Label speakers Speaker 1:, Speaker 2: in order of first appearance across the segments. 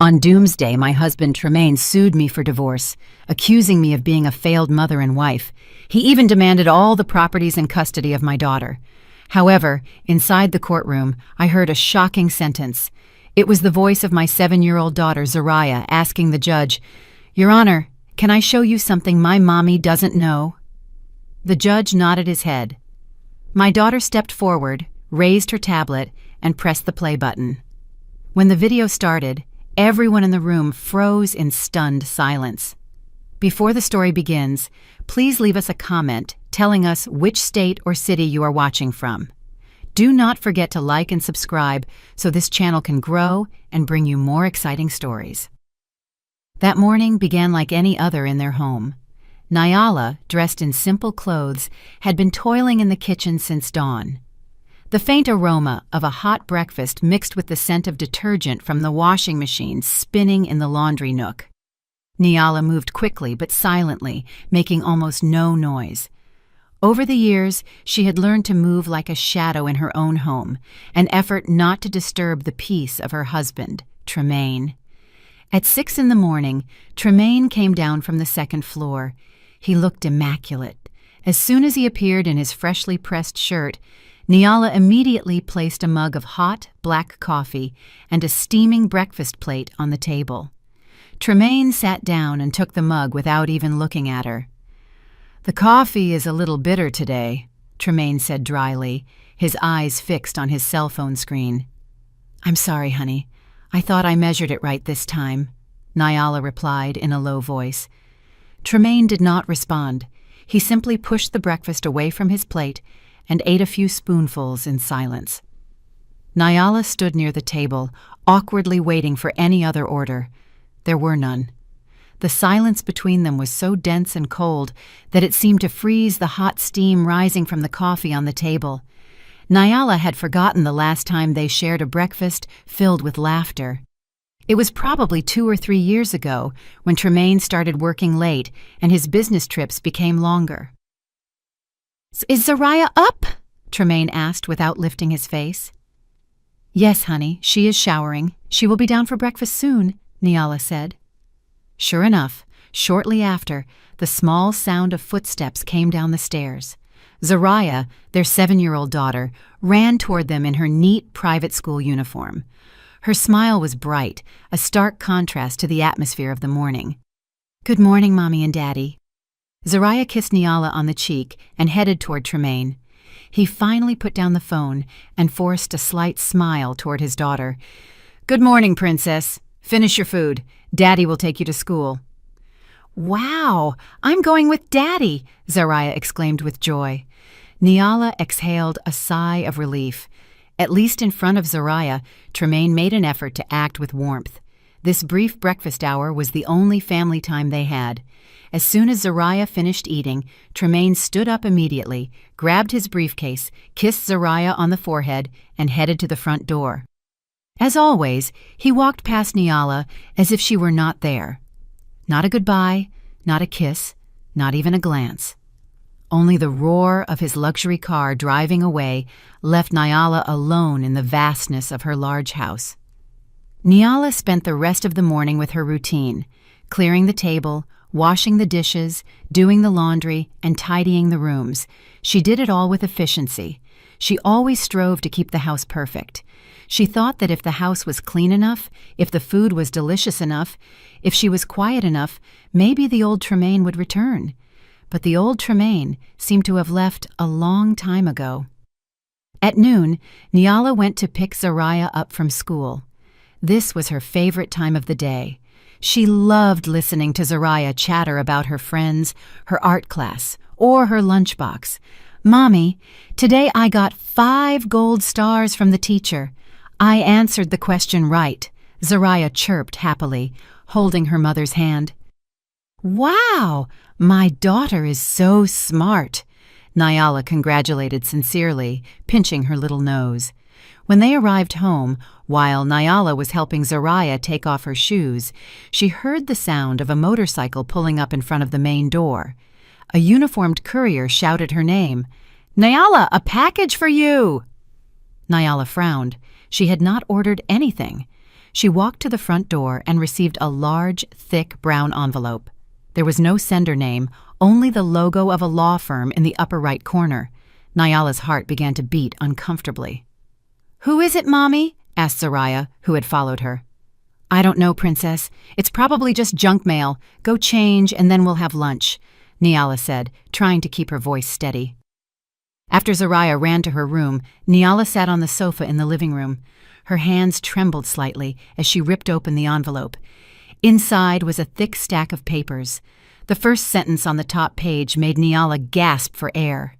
Speaker 1: On Doomsday, my husband Tremaine sued me for divorce, accusing me of being a failed mother and wife. He even demanded all the properties and custody of my daughter. However, inside the courtroom, I heard a shocking sentence. It was the voice of my 7-year-old daughter, Zariah, asking the judge, "Your Honor, can I show you something my mommy doesn't know?" The judge nodded his head. My daughter stepped forward, raised her tablet, and pressed the play button. When the video started, everyone in the room froze in stunned silence. Before the story begins, please leave us a comment telling us which state or city you are watching from. Do not forget to like and subscribe so this channel can grow and bring you more exciting stories. That morning began like any other in their home. Nyala, dressed in simple clothes, had been toiling in the kitchen since dawn. The faint aroma of a hot breakfast mixed with the scent of detergent from the washing machine spinning in the laundry nook. Nyala moved quickly but silently, making almost no noise. Over the years, she had learned to move like a shadow in her own home, an effort not to disturb the peace of her husband, Tremaine. At 6 in the morning, Tremaine came down from the second floor. He looked immaculate. As soon as he appeared in his freshly pressed shirt, Nyala immediately placed a mug of hot, black coffee and a steaming breakfast plate on the table. Tremaine sat down and took the mug without even looking at her. "The coffee is a little bitter today," Tremaine said dryly, his eyes fixed on his cell phone screen. "I'm sorry, honey. I thought I measured it right this time," Nyala replied in a low voice. Tremaine did not respond. He simply pushed the breakfast away from his plate and ate a few spoonfuls in silence. Nyala stood near the table, awkwardly waiting for any other order. There were none. The silence between them was so dense and cold that it seemed to freeze the hot steam rising from the coffee on the table. Nyala had forgotten the last time they shared a breakfast filled with laughter. It was probably 2 or 3 years ago when Tremaine started working late and his business trips became longer. "Is Zariah up?" Tremaine asked without lifting his face. "Yes, honey, she is showering. She will be down for breakfast soon," Nyala said. Sure enough, shortly after, the small sound of footsteps came down the stairs. Zariah, their 7-year-old daughter, ran toward them in her neat private school uniform. Her smile was bright, a stark contrast to the atmosphere of the morning. "Good morning, Mommy and Daddy." Zariah kissed Nyala on the cheek and headed toward Tremaine. He finally put down the phone and forced a slight smile toward his daughter. "Good morning, Princess. Finish your food. Daddy will take you to school." "Wow, I'm going with Daddy," Zariah exclaimed with joy. Nyala exhaled a sigh of relief. At least in front of Zariah, Tremaine made an effort to act with warmth. This brief breakfast hour was the only family time they had. As soon as Zariah finished eating, Tremaine stood up immediately, grabbed his briefcase, kissed Zariah on the forehead, and headed to the front door. As always, he walked past Nyala as if she were not there. Not a goodbye, not a kiss, not even a glance. Only the roar of his luxury car driving away left Nyala alone in the vastness of her large house. Nyala spent the rest of the morning with her routine, clearing the table, washing the dishes, doing the laundry, and tidying the rooms. She did it all with efficiency. She always strove to keep the house perfect. She thought that if the house was clean enough, if the food was delicious enough, if she was quiet enough, maybe the old Tremaine would return. But the old Tremaine seemed to have left a long time ago. At noon, Nyala went to pick Zariah up from school. This was her favorite time of the day. She loved listening to Zariah chatter about her friends, her art class, or her lunchbox. "Mommy, today I got 5 gold stars from the teacher. I answered the question right," Zariah chirped happily, holding her mother's hand. "Wow, my daughter is so smart," Nyala congratulated sincerely, pinching her little nose. When they arrived home, while Nyala was helping Zariah take off her shoes, she heard the sound of a motorcycle pulling up in front of the main door. A uniformed courier shouted her name. "Nyala, a package for you!" Nyala frowned. She had not ordered anything. She walked to the front door and received a large, thick brown envelope. There was no sender name, only the logo of a law firm in the upper right corner. Nyala's heart began to beat uncomfortably. "Who is it, Mommy?" asked Zoraya, who had followed her. "I don't know, Princess. It's probably just junk mail. Go change and then we'll have lunch," Nyala said, trying to keep her voice steady. After Zoraya ran to her room, Nyala sat on the sofa in the living room. Her hands trembled slightly as she ripped open the envelope. Inside was a thick stack of papers. The first sentence on the top page made Nyala gasp for air.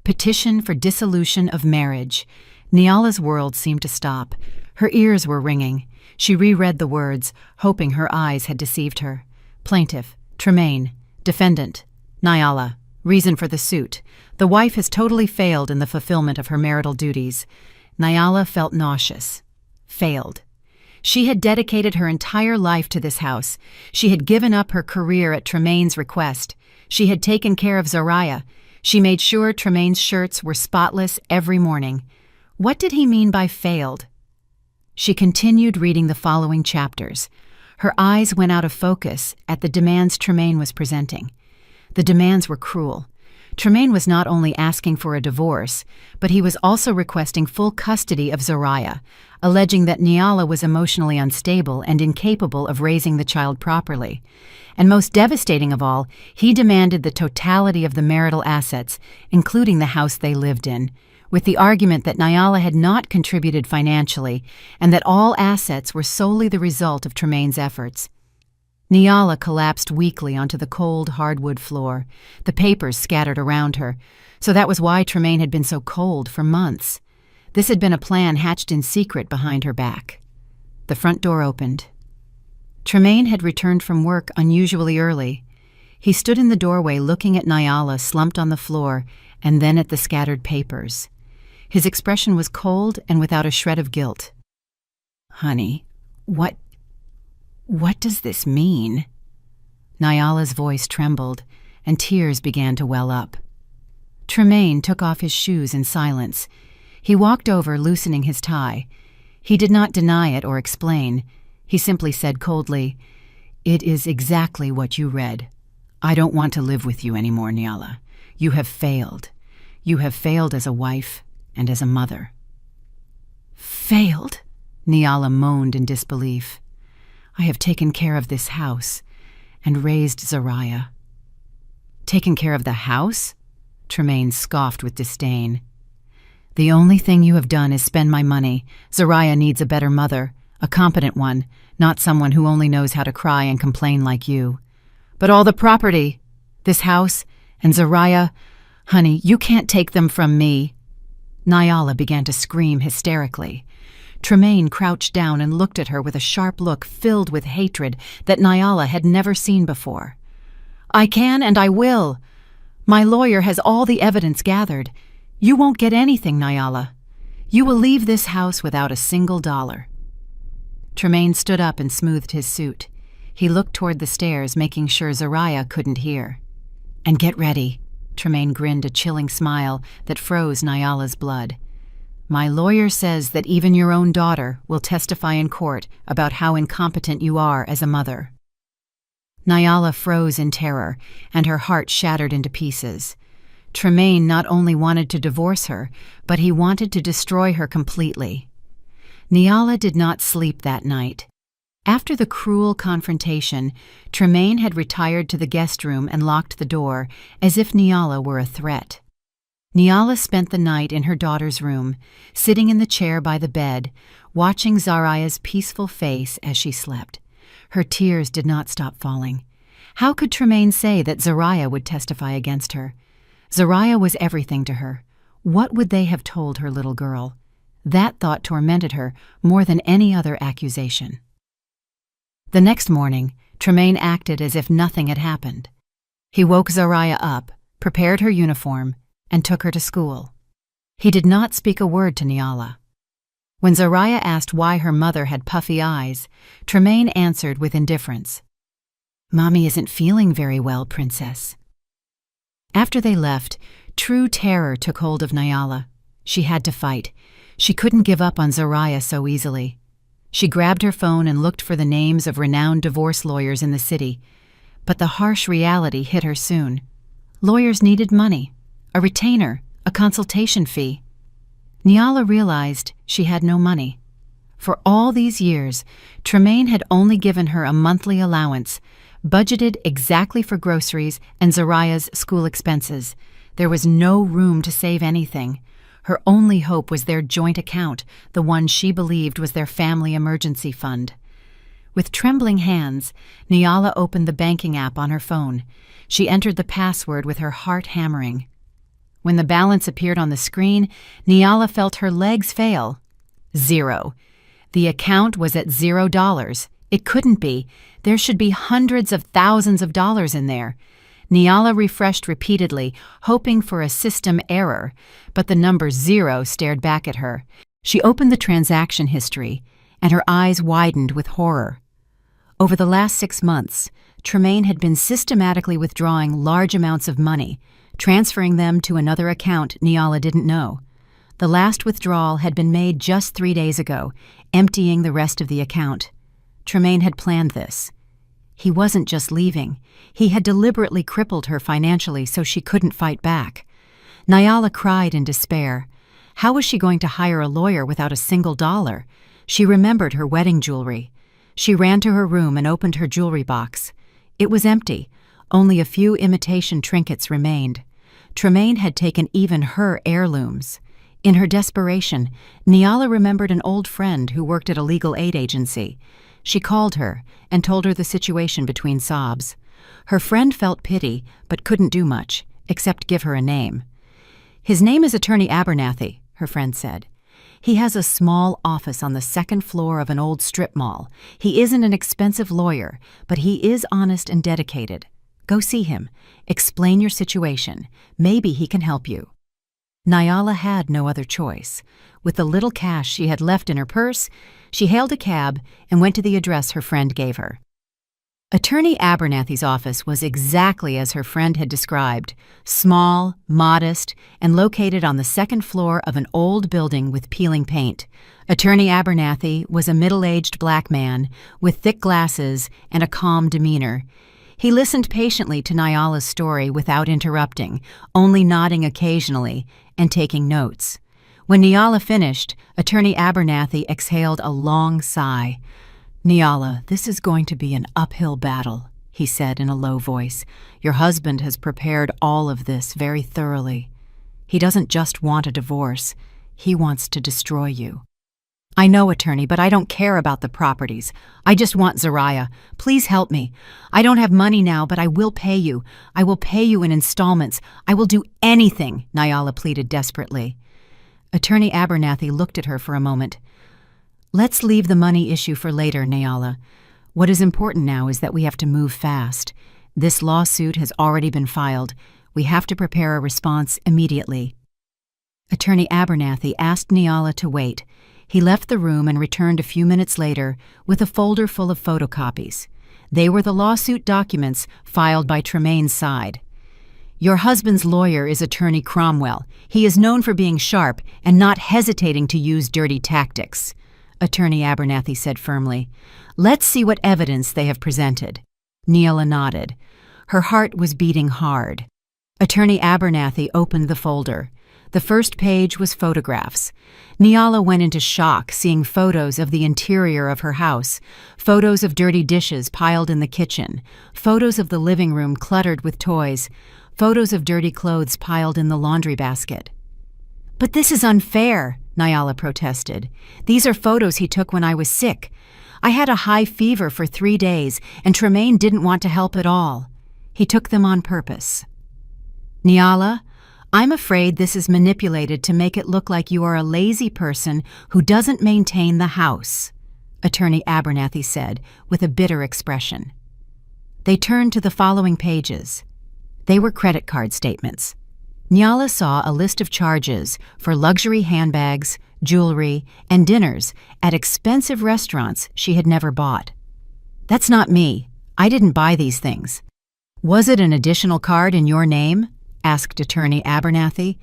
Speaker 1: Petition for dissolution of marriage. Nyala's world seemed to stop. Her ears were ringing. She reread the words, hoping her eyes had deceived her. Plaintiff, Tremaine. Defendant, Nyala. Reason for the suit. The wife has totally failed in the fulfillment of her marital duties. Nyala felt nauseous. Failed. She had dedicated her entire life to this house. She had given up her career at Tremaine's request. She had taken care of Zoraya. She made sure Tremaine's shirts were spotless every morning. What did he mean by failed? She continued reading the following chapters. Her eyes went out of focus at the demands Tremaine was presenting. The demands were cruel. Tremaine was not only asking for a divorce, but he was also requesting full custody of Zoraya, alleging that Nyala was emotionally unstable and incapable of raising the child properly. And most devastating of all, he demanded the totality of the marital assets, including the house they lived in, with the argument that Nyala had not contributed financially and that all assets were solely the result of Tremaine's efforts. Nyala collapsed weakly onto the cold hardwood floor, the papers scattered around her, so that was why Tremaine had been so cold for months. This had been a plan hatched in secret behind her back. The front door opened. Tremaine had returned from work unusually early. He stood in the doorway looking at Nyala slumped on the floor and then at the scattered papers. His expression was cold and without a shred of guilt. "Honey, what does this mean?" Nyala's voice trembled, and tears began to well up. Tremaine took off his shoes in silence. He walked over, loosening his tie. He did not deny it or explain. He simply said coldly, "It is exactly what you read. I don't want to live with you anymore, Nyala. You have failed. You have failed as a wife and as a mother." "Failed?" Nyala moaned in disbelief. "I have taken care of this house and raised Zoraya." "Taken care of the house?" Tremaine scoffed with disdain. "The only thing you have done is spend my money. Zoraya needs a better mother, a competent one, not someone who only knows how to cry and complain like you. But all the property, this house, and Zoraya, honey, you can't take them from me." Nyala began to scream hysterically. Tremaine crouched down and looked at her with a sharp look filled with hatred that Nyala had never seen before. "I can and I will. My lawyer has all the evidence gathered. You won't get anything, Nyala. You will leave this house without a single dollar." Tremaine stood up and smoothed his suit. He looked toward the stairs, making sure Zoraya couldn't hear. "And get ready." Tremaine grinned a chilling smile that froze Nyala's blood. "My lawyer says that even your own daughter will testify in court about how incompetent you are as a mother." Nyala froze in terror, and her heart shattered into pieces. Tremaine not only wanted to divorce her, but he wanted to destroy her completely. Nyala did not sleep that night. After the cruel confrontation, Tremaine had retired to the guest room and locked the door, as if Nyala were a threat. Nyala spent the night in her daughter's room, sitting in the chair by the bed, watching Zoraya's peaceful face as she slept. Her tears did not stop falling. How could Tremaine say that Zoraya would testify against her? Zoraya was everything to her. What would they have told her little girl? That thought tormented her more than any other accusation. The next morning, Tremaine acted as if nothing had happened. He woke Zoraya up, prepared her uniform, and took her to school. He did not speak a word to Nyala. When Zoraya asked why her mother had puffy eyes, Tremaine answered with indifference. "Mommy isn't feeling very well, Princess." After they left, true terror took hold of Nyala. She had to fight. She couldn't give up on Zoraya so easily. She grabbed her phone and looked for the names of renowned divorce lawyers in the city. But the harsh reality hit her soon. Lawyers needed money, a retainer, a consultation fee. Niala realized she had no money. For all these years, Tremaine had only given her a monthly allowance, budgeted exactly for groceries and Zariah's school expenses. There was no room to save anything. Her only hope was their joint account, the one she believed was their family emergency fund. With trembling hands, Niala opened the banking app on her phone. She entered the password with her heart hammering. When the balance appeared on the screen, Niala felt her legs fail. 0. The account was at $0. It couldn't be. There should be hundreds of thousands of dollars in there. Niala refreshed repeatedly, hoping for a system error, but the number 0 stared back at her. She opened the transaction history, and her eyes widened with horror. Over the last 6 months, Tremaine had been systematically withdrawing large amounts of money, transferring them to another account Niala didn't know. The last withdrawal had been made just 3 days ago, emptying the rest of the account. Tremaine had planned this. He wasn't just leaving. He had deliberately crippled her financially so she couldn't fight back. Niala cried in despair. How was she going to hire a lawyer without a single dollar? She remembered her wedding jewelry. She ran to her room and opened her jewelry box. It was empty. Only a few imitation trinkets remained. Tremaine had taken even her heirlooms. In her desperation, Niala remembered an old friend who worked at a legal aid agency. She called her and told her the situation between sobs. Her friend felt pity, but couldn't do much, except give her a name. "His name is Attorney Abernathy," her friend said. "He has a small office on the second floor of an old strip mall. He isn't an expensive lawyer, but he is honest and dedicated. Go see him. Explain your situation. Maybe he can help you." Niala had no other choice. With the little cash she had left in her purse, she hailed a cab and went to the address her friend gave her. Attorney Abernathy's office was exactly as her friend had described, small, modest, and located on the second floor of an old building with peeling paint. Attorney Abernathy was a middle-aged black man with thick glasses and a calm demeanor. He listened patiently to Niala's story without interrupting, only nodding occasionally and taking notes. When Niala finished, Attorney Abernathy exhaled a long sigh. "Niala, this is going to be an uphill battle," he said in a low voice. "Your husband has prepared all of this very thoroughly. He doesn't just want a divorce. He wants to destroy you." "I know, attorney, but I don't care about the properties. I just want Zariah. Please help me. I don't have money now, but I will pay you. I will pay you in installments. I will do anything," Niala pleaded desperately. Attorney Abernathy looked at her for a moment. "Let's leave the money issue for later, Niala. What is important now is that we have to move fast. This lawsuit has already been filed. We have to prepare a response immediately." Attorney Abernathy asked Niala to wait. He left the room and returned a few minutes later with a folder full of photocopies. They were the lawsuit documents filed by Tremaine's side. "Your husband's lawyer is Attorney Cromwell. He is known for being sharp and not hesitating to use dirty tactics," Attorney Abernathy said firmly. "Let's see what evidence they have presented." Niala nodded. Her heart was beating hard. Attorney Abernathy opened the folder. The first page was photographs. Niala went into shock seeing photos of the interior of her house, photos of dirty dishes piled in the kitchen, photos of the living room cluttered with toys, photos of dirty clothes piled in the laundry basket. "But this is unfair," Niala protested. "These are photos he took when I was sick. I had a high fever for 3 days, and Tremaine didn't want to help at all. He took them on purpose." "Niala, I'm afraid this is manipulated to make it look like you are a lazy person who doesn't maintain the house," Attorney Abernathy said with a bitter expression. They turned to the following pages. They were credit card statements. Niala saw a list of charges for luxury handbags, jewelry, and dinners at expensive restaurants she had never bought. "That's not me. I didn't buy these things." "Was it an additional card in your name?" asked Attorney Abernathy.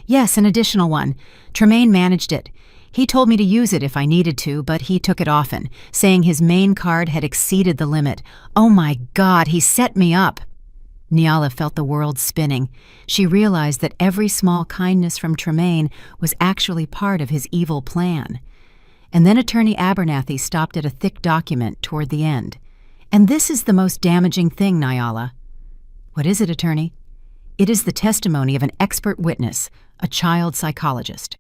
Speaker 1: "Yes, an additional one. Tremaine managed it. He told me to use it if I needed to, but he took it often, saying his main card had exceeded the limit. Oh my God, he set me up. Nyala felt the world spinning. She realized that every small kindness from Tremaine was actually part of his evil plan. And then Attorney Abernathy stopped at a thick document toward the end. And this is the most damaging thing, Nyala. What is it, Attorney? It is the testimony of an expert witness, a child psychologist.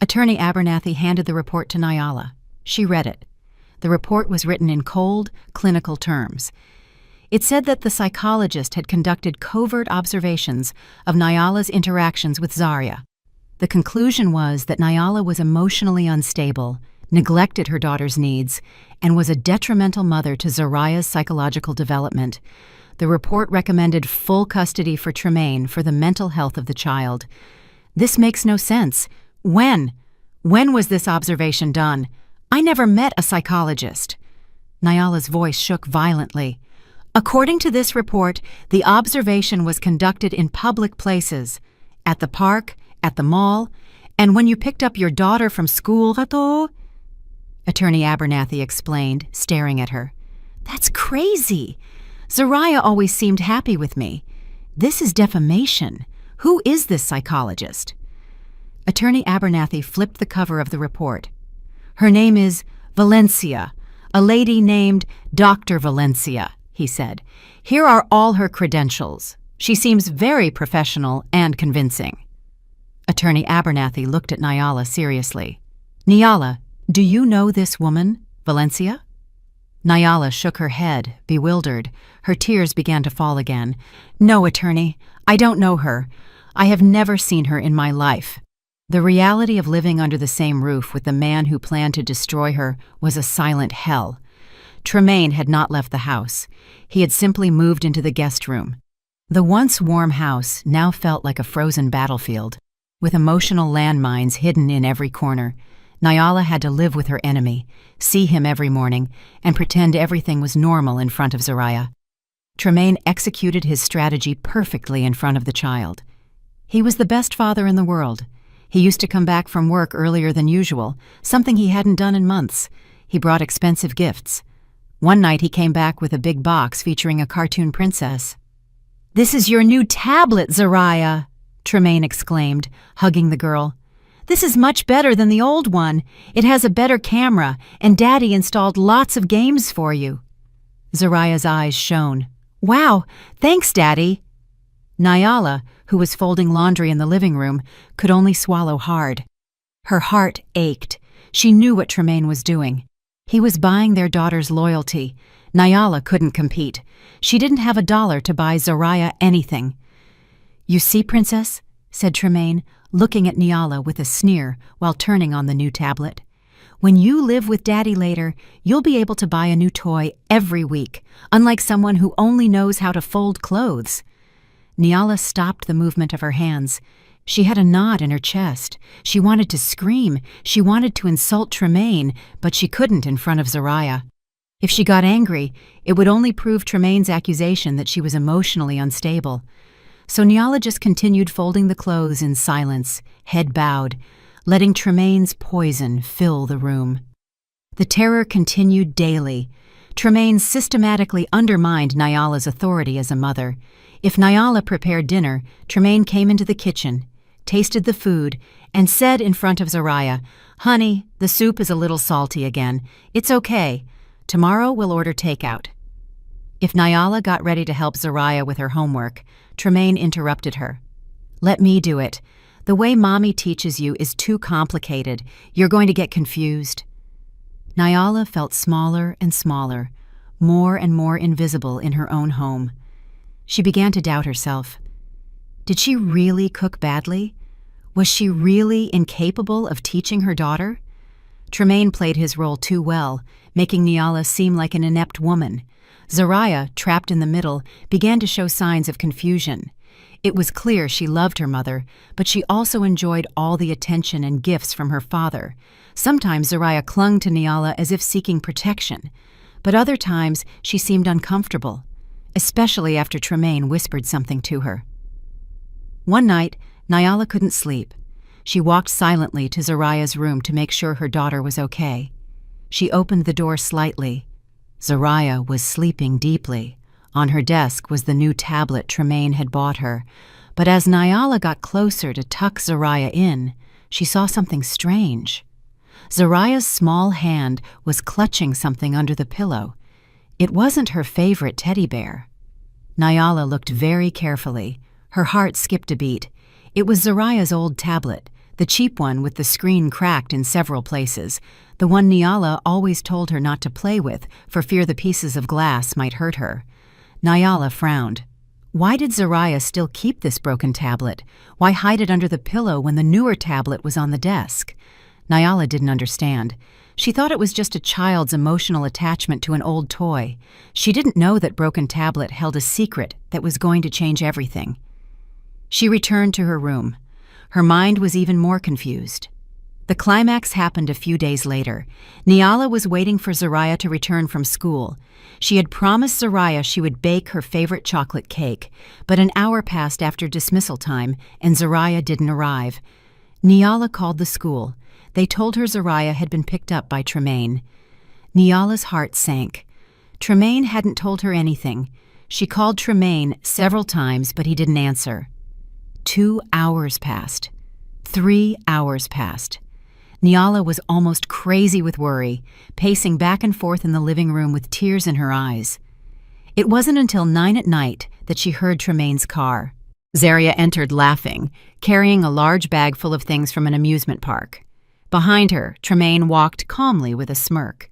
Speaker 1: Attorney Abernathy handed the report to Nyala. She read it. The report was written in cold, clinical terms. It said that the psychologist had conducted covert observations of Nyala's interactions with Zarya. The conclusion was that Nyala was emotionally unstable, neglected her daughter's needs, and was a detrimental mother to Zarya's psychological development. The report recommended full custody for Tremaine for the mental health of the child. This makes no sense. When? When was this observation done? I never met a psychologist. Nyala's voice shook violently. According to this report, the observation was conducted in public places, at the park, at the mall, and when you picked up your daughter from school, Attorney Abernathy explained, staring at her. That's crazy. Zarya always seemed happy with me. This is defamation. Who is this psychologist? Attorney Abernathy flipped the cover of the report. Her name is Valencia, a lady named Dr. Valencia, he said. Here are all her credentials. She seems very professional and convincing. Attorney Abernathy looked at Nyala seriously. Nyala, do you know this woman, Valencia? Nyala shook her head, bewildered. Her tears began to fall again. No, Attorney, I don't know her. I have never seen her in my life. The reality of living under the same roof with the man who planned to destroy her was a silent hell. Tremaine had not left the house. He had simply moved into the guest room. The once warm house now felt like a frozen battlefield, with emotional landmines hidden in every corner. Nyala had to live with her enemy, see him every morning, and pretend everything was normal in front of Zarya. Tremaine executed his strategy perfectly in front of the child. He was the best father in the world. He used to come back from work earlier than usual, something he hadn't done in months. He brought expensive gifts. One night he came back with a big box featuring a cartoon princess. This is your new tablet, Zarya, Tremaine exclaimed, hugging the girl. This is much better than the old one. It has a better camera, and Daddy installed lots of games for you. Zarya's eyes shone. Wow, thanks, Daddy. Nyala, who was folding laundry in the living room, could only swallow hard. Her heart ached. She knew what Tremaine was doing. He was buying their daughter's loyalty. Nyala couldn't compete. She didn't have $1 to buy Zarya anything. You see, Princess, said Tremaine, looking at Nyala with a sneer while turning on the new tablet. When you live with Daddy later, you'll be able to buy a new toy every week, unlike someone who only knows how to fold clothes. Nyala stopped the movement of her hands. She had a knot in her chest. She wanted to scream. She wanted to insult Tremaine, but she couldn't in front of Zarya. If she got angry, it would only prove Tremaine's accusation that she was emotionally unstable. So Nyala just continued folding the clothes in silence, head bowed, letting Tremaine's poison fill the room. The terror continued daily. Tremaine systematically undermined Nyala's authority as a mother. If Nyala prepared dinner, Tremaine came into the kitchen, tasted the food, and said in front of Zarya, Honey, the soup is a little salty again. It's okay. Tomorrow we'll order takeout. If Nyala got ready to help Zarya with her homework, Tremaine interrupted her. Let me do it. The way Mommy teaches you is too complicated. You're going to get confused. Nyala felt smaller and smaller, more and more invisible in her own home. She began to doubt herself. Did she really cook badly? Was she really incapable of teaching her daughter? Tremaine played his role too well, making Nyala seem like an inept woman. Zarya, trapped in the middle, began to show signs of confusion. It was clear she loved her mother, but she also enjoyed all the attention and gifts from her father. Sometimes Zarya clung to Nyala as if seeking protection, but other times she seemed uncomfortable, especially after Tremaine whispered something to her. One night, Nyala couldn't sleep. She walked silently to Zariah's room to make sure her daughter was okay. She opened the door slightly. Zariah was sleeping deeply. On her desk was the new tablet Tremaine had bought her. But as Nyala got closer to tuck Zariah in, she saw something strange. Zariah's small hand was clutching something under the pillow. It wasn't her favorite teddy bear. Nyala looked very carefully. Her heart skipped a beat. It was Zariah's old tablet, the cheap one with the screen cracked in several places, the one Nyala always told her not to play with for fear the pieces of glass might hurt her. Nyala frowned. Why did Zariah still keep this broken tablet? Why hide it under the pillow when the newer tablet was on the desk? Nyala didn't understand. She thought it was just a child's emotional attachment to an old toy. She didn't know that broken tablet held a secret that was going to change everything. She returned to her room. Her mind was even more confused. The climax happened a few days later. Nyala was waiting for Zariah to return from school. She had promised Zariah she would bake her favorite chocolate cake, but an hour passed after dismissal time, and Zariah didn't arrive. Nyala called the school. They told her Zariah had been picked up by Tremaine. Nyala's heart sank. Tremaine hadn't told her anything. She called Tremaine several times, but he didn't answer. 2 hours passed. 3 hours passed. Nyala was almost crazy with worry, pacing back and forth in the living room with tears in her eyes. It wasn't until 9 at night that she heard Tremaine's car. Zariah entered laughing, carrying a large bag full of things from an amusement park. Behind her, Tremaine walked calmly with a smirk.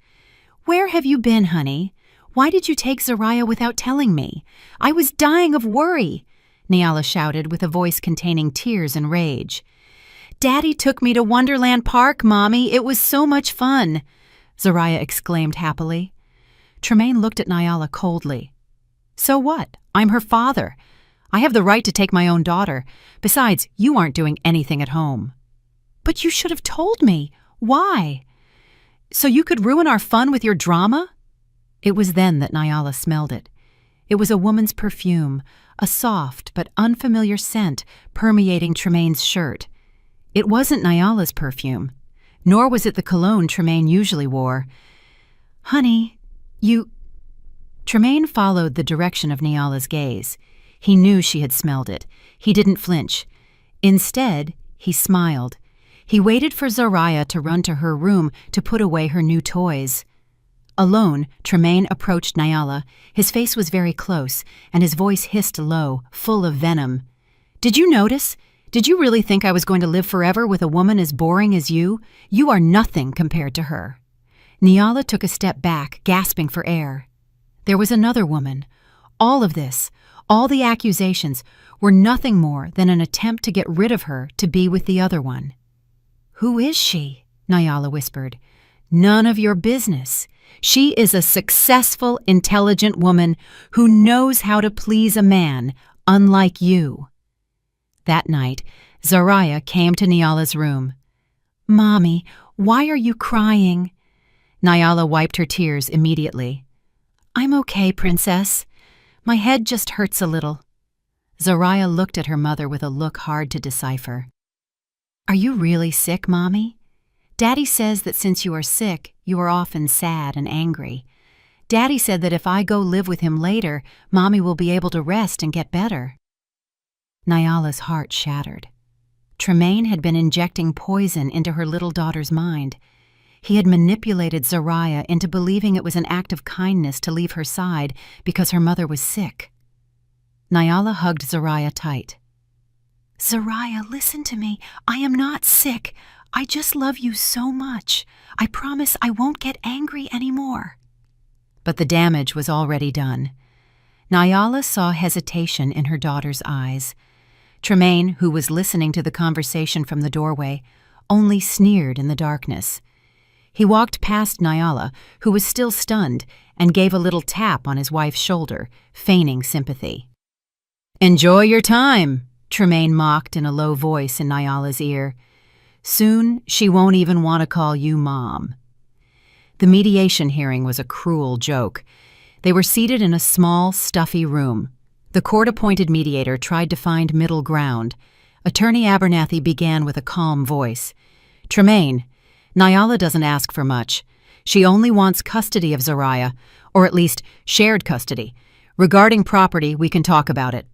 Speaker 1: "Where have you been, honey? Why did you take Zariah without telling me? I was dying of worry," Nyala shouted with a voice containing tears and rage. "Daddy took me to Wonderland Park, Mommy. It was so much fun," Zariah exclaimed happily. Tremaine looked at Nyala coldly. "So what? I'm her father. I have the right to take my own daughter. Besides, you aren't doing anything at home." "But you should have told me. Why? So you could ruin our fun with your drama?" It was then that Nyala smelled it. It was a woman's perfume, a soft but unfamiliar scent permeating Tremaine's shirt. It wasn't Nyala's perfume, nor was it the cologne Tremaine usually wore. "Honey, you—" Tremaine followed the direction of Nyala's gaze. He knew she had smelled it. He didn't flinch. Instead, he smiled. He waited for Zariah to run to her room to put away her new toys. Alone, Tremaine approached Nyala. His face was very close, and his voice hissed low, full of venom. "Did you notice? Did you really think I was going to live forever with a woman as boring as you? You are nothing compared to her." Nyala took a step back, gasping for air. There was another woman. All of this, all the accusations, were nothing more than an attempt to get rid of her to be with the other one. "Who is she?" Nyala whispered. "None of your business. She is a successful, intelligent woman who knows how to please a man, unlike you." That night, Zariah came to Nyala's room. "Mommy, why are you crying?" Nyala wiped her tears immediately. "I'm okay, Princess. My head just hurts a little." Zariah looked at her mother with a look hard to decipher. "Are you really sick, Mommy? Daddy says that since you are sick, you are often sad and angry. Daddy said that if I go live with him later, Mommy will be able to rest and get better." Nyala's heart shattered. Tremaine had been injecting poison into her little daughter's mind. He had manipulated Zariah into believing it was an act of kindness to leave her side because her mother was sick. Nyala hugged Zariah tight. "Zariah, listen to me. I am not sick. I just love you so much. I promise I won't get angry anymore." But the damage was already done. Nyala saw hesitation in her daughter's eyes. Tremaine, who was listening to the conversation from the doorway, only sneered in the darkness. He walked past Nyala, who was still stunned, and gave a little tap on his wife's shoulder, feigning sympathy. "Enjoy your time," Tremaine mocked in a low voice in Nyala's ear. "Soon she won't even want to call you Mom." The mediation hearing was a cruel joke. They were seated in a small, stuffy room. The court-appointed mediator tried to find middle ground. Attorney Abernathy began with a calm voice. Tremaine, Nyala doesn't ask for much. She only wants custody of Zariah, or at least shared custody. Regarding property, we can talk about it.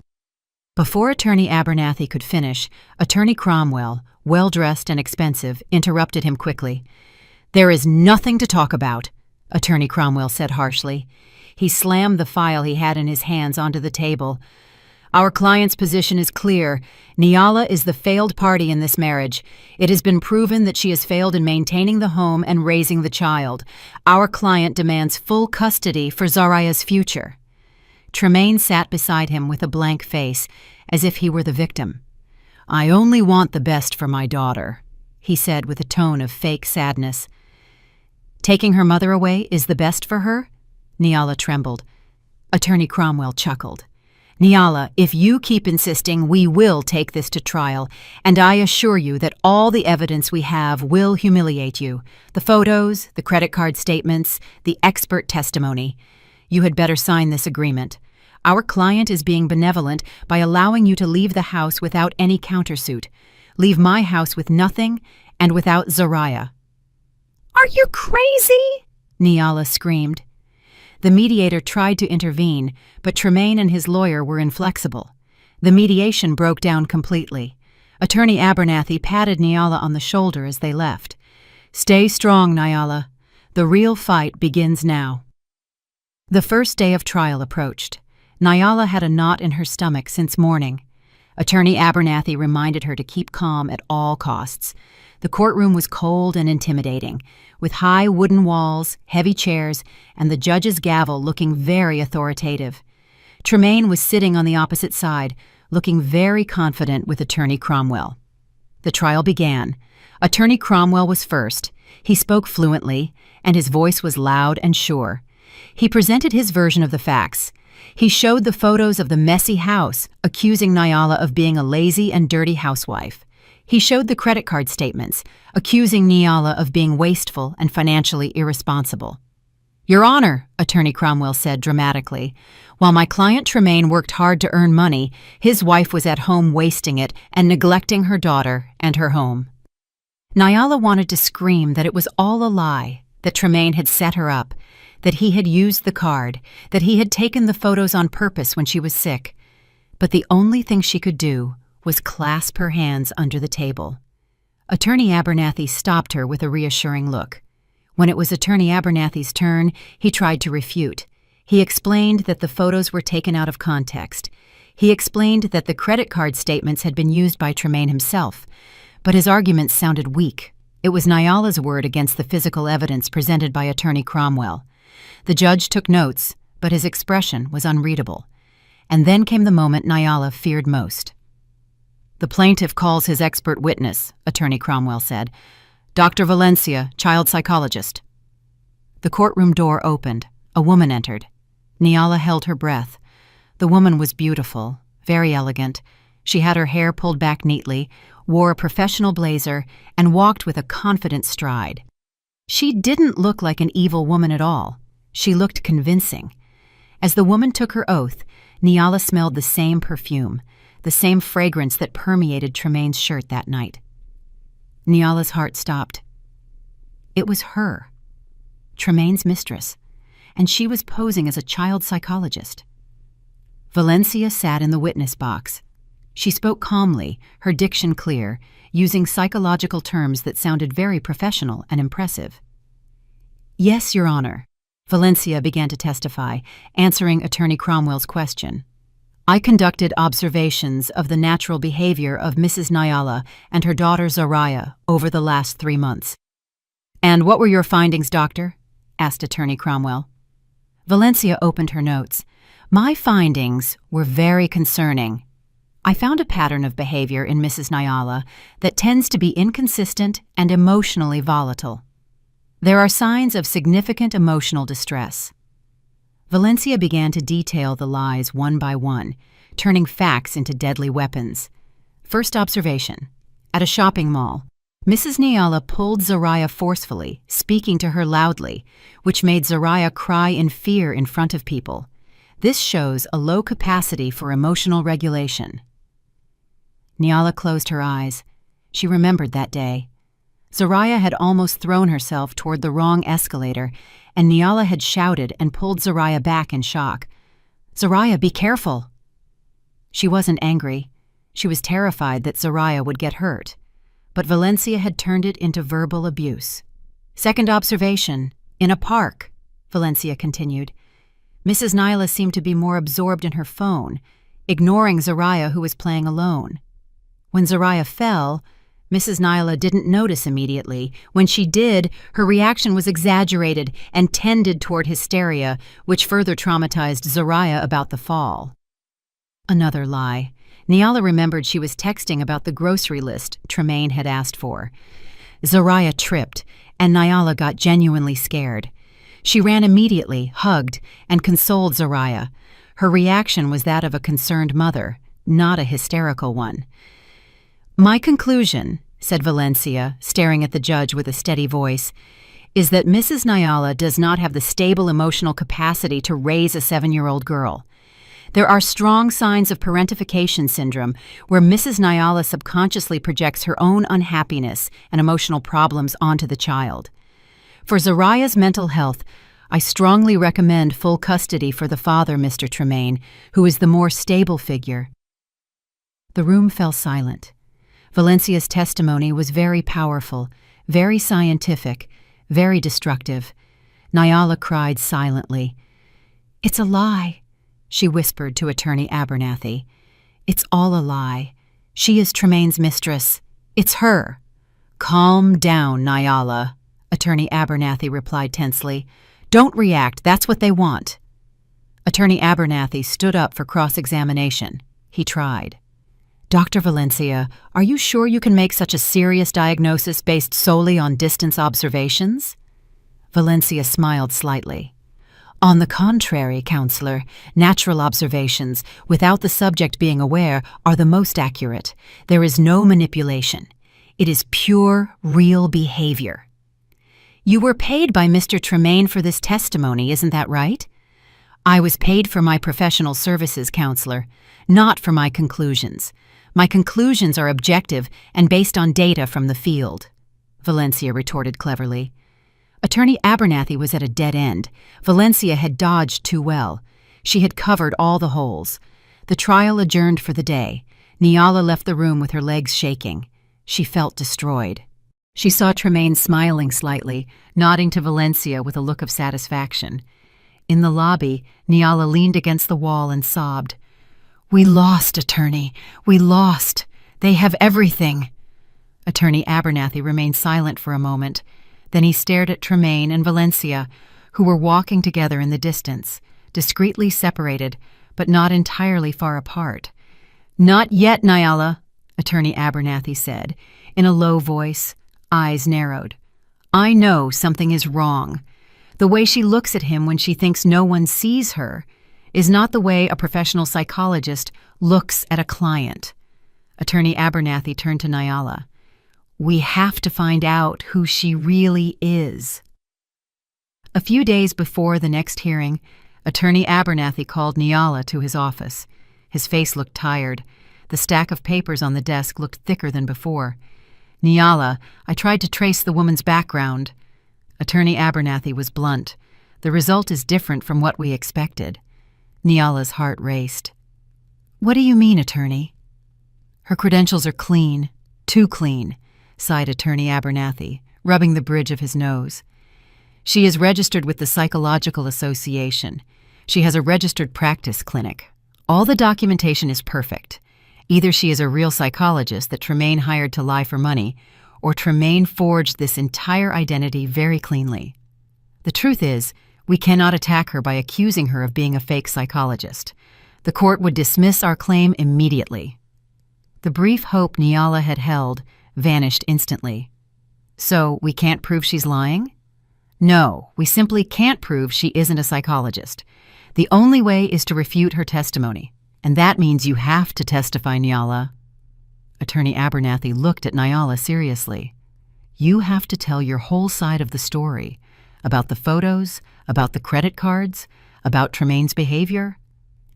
Speaker 1: Before Attorney Abernathy could finish, Attorney Cromwell, well-dressed and expensive, interrupted him quickly. There is nothing to talk about, Attorney Cromwell said harshly. He slammed the file he had in his hands onto the table. Our client's position is clear. Nyala is the failed party in this marriage. It has been proven that she has failed in maintaining the home and raising the child. Our client demands full custody for Zariah's future. Tremaine sat beside him with a blank face, as if he were the victim. I only want the best for my daughter, he said with a tone of fake sadness. Taking her mother away is the best for her? Nyala trembled. Attorney Cromwell chuckled. Nyala, if you keep insisting, we will take this to trial, and I assure you that all the evidence we have will humiliate you. The photos, the credit card statements, the expert testimony. You had better sign this agreement. Our client is being benevolent by allowing you to leave the house without any countersuit. Leave my house with nothing and without Zariah. Are you crazy? Nyala screamed. The mediator tried to intervene, but Tremaine and his lawyer were inflexible. The mediation broke down completely. Attorney Abernathy patted Nyala on the shoulder as they left. Stay strong, Nyala. The real fight begins now. The first day of trial approached. Nyala had a knot in her stomach since morning. Attorney Abernathy reminded her to keep calm at all costs. The courtroom was cold and intimidating, with high wooden walls, heavy chairs, and the judge's gavel looking very authoritative. Tremaine was sitting on the opposite side, looking very confident with Attorney Cromwell. The trial began. Attorney Cromwell was first. He spoke fluently, and his voice was loud and sure. He presented his version of the facts. He showed the photos of the messy house, accusing Nyala of being a lazy and dirty housewife. He showed the credit card statements, accusing Nyala of being wasteful and financially irresponsible. Your Honor, Attorney Cromwell said dramatically, while my client Tremaine worked hard to earn money, his wife was at home wasting it and neglecting her daughter and her home. Nyala wanted to scream that it was all a lie, that Tremaine had set her up, that he had used the card, that he had taken the photos on purpose when she was sick. But the only thing she could do was clasp her hands under the table. Attorney Abernathy stopped her with a reassuring look. When it was Attorney Abernathy's turn, he tried to refute. He explained that the photos were taken out of context. He explained that the credit card statements had been used by Tremaine himself, but his arguments sounded weak. It was Nyala's word against the physical evidence presented by Attorney Cromwell. The judge took notes, but his expression was unreadable. And then came the moment Nyala feared most. The plaintiff calls his expert witness, Attorney Cromwell said. Dr. Valencia, child psychologist. The courtroom door opened. A woman entered. Nyala held her breath. The woman was beautiful, very elegant. She had her hair pulled back neatly, wore a professional blazer, and walked with a confident stride. She didn't look like an evil woman at all. She looked convincing. As the woman took her oath, Nyala smelled the same perfume, the same fragrance that permeated Tremaine's shirt that night. Nyala's heart stopped. It was her, Tremaine's mistress, and she was posing as a child psychologist. Valencia sat in the witness box. She spoke calmly, her diction clear, using psychological terms that sounded very professional and impressive. Yes, Your Honor, Valencia began to testify, answering Attorney Cromwell's question. I conducted observations of the natural behavior of Mrs. Nyala and her daughter Zariah over the last 3 months. And what were your findings, Doctor? Asked Attorney Cromwell. Valencia opened her notes. My findings were very concerning. I found a pattern of behavior in Mrs. Nyala that tends to be inconsistent and emotionally volatile. There are signs of significant emotional distress. Valencia began to detail the lies one by one, turning facts into deadly weapons. First observation. At a shopping mall, Mrs. Nyala pulled Zariah forcefully, speaking to her loudly, which made Zariah cry in fear in front of people. This shows a low capacity for emotional regulation. Nyala closed her eyes. She remembered that day. Zariah had almost thrown herself toward the wrong escalator, and Nyala had shouted and pulled Zariah back in shock. "Zariah, be careful!" She wasn't angry. She was terrified that Zariah would get hurt. But Valencia had turned it into verbal abuse. "Second observation, in a park," Valencia continued. Mrs. Nyla seemed to be more absorbed in her phone, ignoring Zariah, who was playing alone. When Zariah fell, Mrs. Nyla didn't notice immediately. When she did, her reaction was exaggerated and tended toward hysteria, which further traumatized Zariah about the fall. Another lie. Nyala remembered she was texting about the grocery list Tremaine had asked for. Zariah tripped, and Nyala got genuinely scared. She ran immediately, hugged, and consoled Zariah. Her reaction was that of a concerned mother, not a hysterical one. "My conclusion," said Valencia, staring at the judge with a steady voice, "is that Mrs. Nyala does not have the stable emotional capacity to raise a 7-year-old girl. There are strong signs of parentification syndrome, where Mrs. Nyala subconsciously projects her own unhappiness and emotional problems onto the child. For Zariah's mental health, I strongly recommend full custody for the father, Mr. Tremaine, who is the more stable figure." The room fell silent. Valencia's testimony was very powerful, very scientific, very destructive. Nyala cried silently. "It's a lie," she whispered to Attorney Abernathy. "It's all a lie. She is Tremaine's mistress. It's her." "Calm down, Nyala," Attorney Abernathy replied tensely. "Don't react. That's what they want." Attorney Abernathy stood up for cross-examination. He tried. "Dr. Valencia, are you sure you can make such a serious diagnosis based solely on distance observations?" Valencia smiled slightly. "On the contrary, counselor, natural observations, without the subject being aware, are the most accurate. There is no manipulation. It is pure, real behavior." "You were paid by Mr. Tremaine for this testimony, isn't that right?" "I was paid for my professional services, counselor, not for my conclusions. My conclusions are objective and based on data from the field," Valencia retorted cleverly. Attorney Abernathy was at a dead end. Valencia had dodged too well. She had covered all the holes. The trial adjourned for the day. Nyala left the room with her legs shaking. She felt destroyed. She saw Tremaine smiling slightly, nodding to Valencia with a look of satisfaction. In the lobby, Nyala leaned against the wall and sobbed. "We lost, attorney. We lost. They have everything." Attorney Abernathy remained silent for a moment. Then he stared at Tremaine and Valencia, who were walking together in the distance, discreetly separated, but not entirely far apart. "Not yet, Nyala," Attorney Abernathy said, in a low voice, eyes narrowed. "I know something is wrong. The way she looks at him when she thinks no one sees her is not the way a professional psychologist looks at a client." Attorney Abernathy turned to Nyala. "We have to find out who she really is." A few days before the next hearing, Attorney Abernathy called Nyala to his office. His face looked tired. The stack of papers on the desk looked thicker than before. "Nyala, I tried to trace the woman's background." Attorney Abernathy was blunt. "The result is different from what we expected." Nyala's heart raced. "What do you mean, attorney?" "Her credentials are clean, too clean," sighed Attorney Abernathy, rubbing the bridge of his nose. "She is registered with the Psychological Association. She has a registered practice clinic. All the documentation is perfect. Either she is a real psychologist that Tremaine hired to lie for money, or Tremaine forged this entire identity very cleanly. The truth is, we cannot attack her by accusing her of being a fake psychologist. The court would dismiss our claim immediately." The brief hope Nyala had held vanished instantly. "So we can't prove she's lying?" "No, we simply can't prove she isn't a psychologist. The only way is to refute her testimony, and that means you have to testify, Nyala." Attorney Abernathy looked at Nyala seriously. "You have to tell your whole side of the story, about the photos, about the credit cards, about Tremaine's behavior,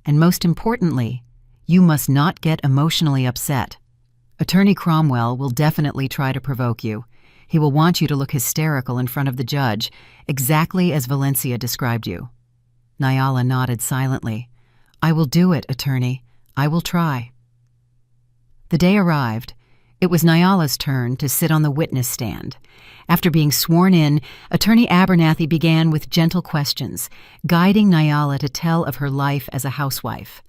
Speaker 1: and most importantly, you must not get emotionally upset." Attorney Cromwell will definitely try to provoke you. He will want you to look hysterical in front of the judge, exactly as Valencia described you. Nyala nodded silently. I will do it, attorney. I will try. The day arrived. It was Nyala's turn to sit on the witness stand. After being sworn in, Attorney Abernathy began with gentle questions, guiding Nyala to tell of her life as a housewife.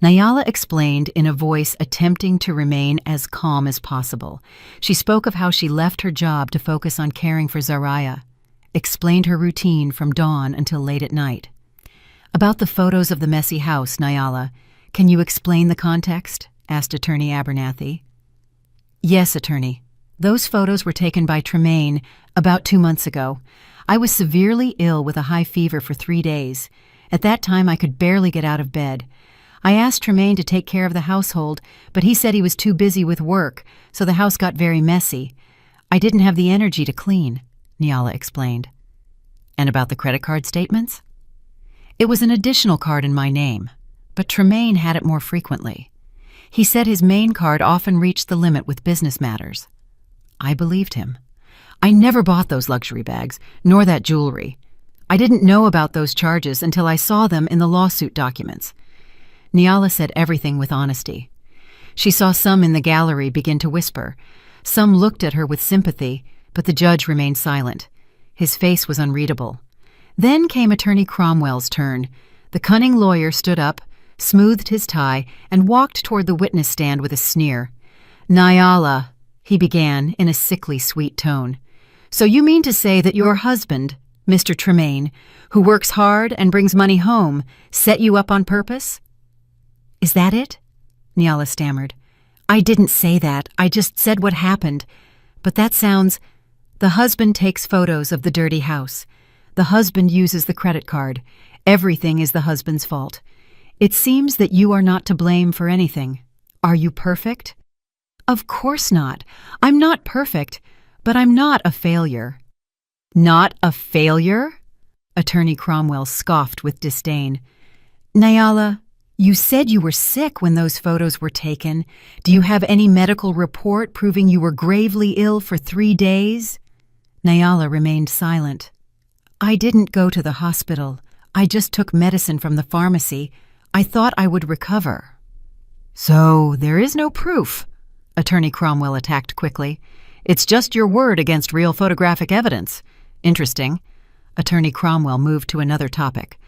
Speaker 1: Nyala explained in a voice attempting to remain as calm as possible. She spoke of how she left her job to focus on caring for Zaraya, explained her routine from dawn until late at night. About the photos of the messy house, Nyala, can you explain the context? Asked Attorney Abernathy. Yes, attorney. Those photos were taken by Tremaine about 2 months ago. I was severely ill with a high fever for 3 days. At that time, I could barely get out of bed. I asked Tremaine to take care of the household, but he said he was too busy with work, so the house got very messy. I didn't have the energy to clean, Nyala explained. And about the credit card statements? It was an additional card in my name, but Tremaine had it more frequently. He said his main card often reached the limit with business matters. I believed him. I never bought those luxury bags, nor that jewelry. I didn't know about those charges until I saw them in the lawsuit documents. Nyala said everything with honesty. She saw some in the gallery begin to whisper. Some looked at her with sympathy, but the judge remained silent. His face was unreadable. Then came Attorney Cromwell's turn. The cunning lawyer stood up, smoothed his tie, and walked toward the witness stand with a sneer. Nyala, he began in a sickly sweet tone. So you mean to say that your husband, Mr. Tremaine, who works hard and brings money home, set you up on purpose? Is that it? Nyala stammered. I didn't say that. I just said what happened. But that sounds... The husband takes photos of the dirty house. The husband uses the credit card. Everything is the husband's fault. It seems that you are not to blame for anything. Are you perfect? Of course not. I'm not perfect, but I'm not a failure. Not a failure? Attorney Cromwell scoffed with disdain. Nyala, you said you were sick when those photos were taken. Do you have any medical report proving you were gravely ill for 3 days? Nyala remained silent. I didn't go to the hospital. I just took medicine from the pharmacy. I thought I would recover. So there is no proof, Attorney Cromwell attacked quickly. It's just your word against real photographic evidence. Interesting. Attorney Cromwell moved to another topic.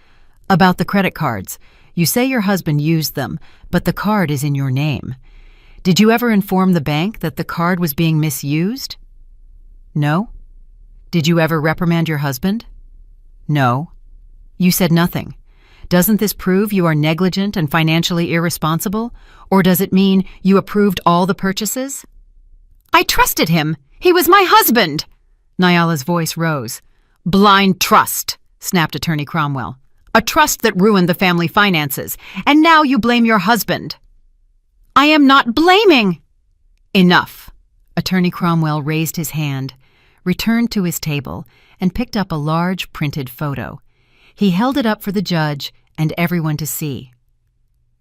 Speaker 1: About the credit cards. You say your husband used them, but the card is in your name. Did you ever inform the bank that the card was being misused? No. Did you ever reprimand your husband? No. You said nothing. Doesn't this prove you are negligent and financially irresponsible, or does it mean you approved all the purchases? I trusted him. He was my husband. Nyala's voice rose. Blind trust, snapped Attorney Cromwell. A trust that ruined the family finances, and now you blame your husband. I am not blaming. Enough. Attorney Cromwell raised his hand, returned to his table, and picked up a large printed photo. He held it up for the judge and everyone to see.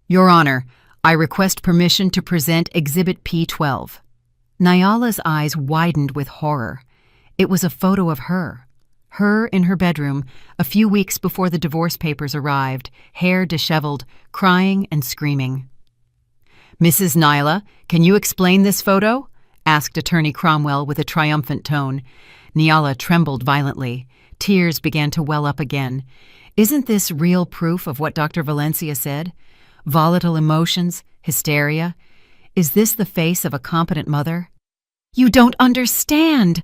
Speaker 1: Your Honor, I request permission to present Exhibit P12. Nyala's eyes widened with horror. It was a photo of her in her bedroom, a few weeks before the divorce papers arrived, hair disheveled, crying and screaming. Mrs. Nyala, can you explain this photo? Asked Attorney Cromwell with a triumphant tone. Nyala trembled violently. Tears began to well up again. Isn't this real proof of what Dr. Valencia said? Volatile emotions, hysteria. Is this the face of a competent mother? You don't understand,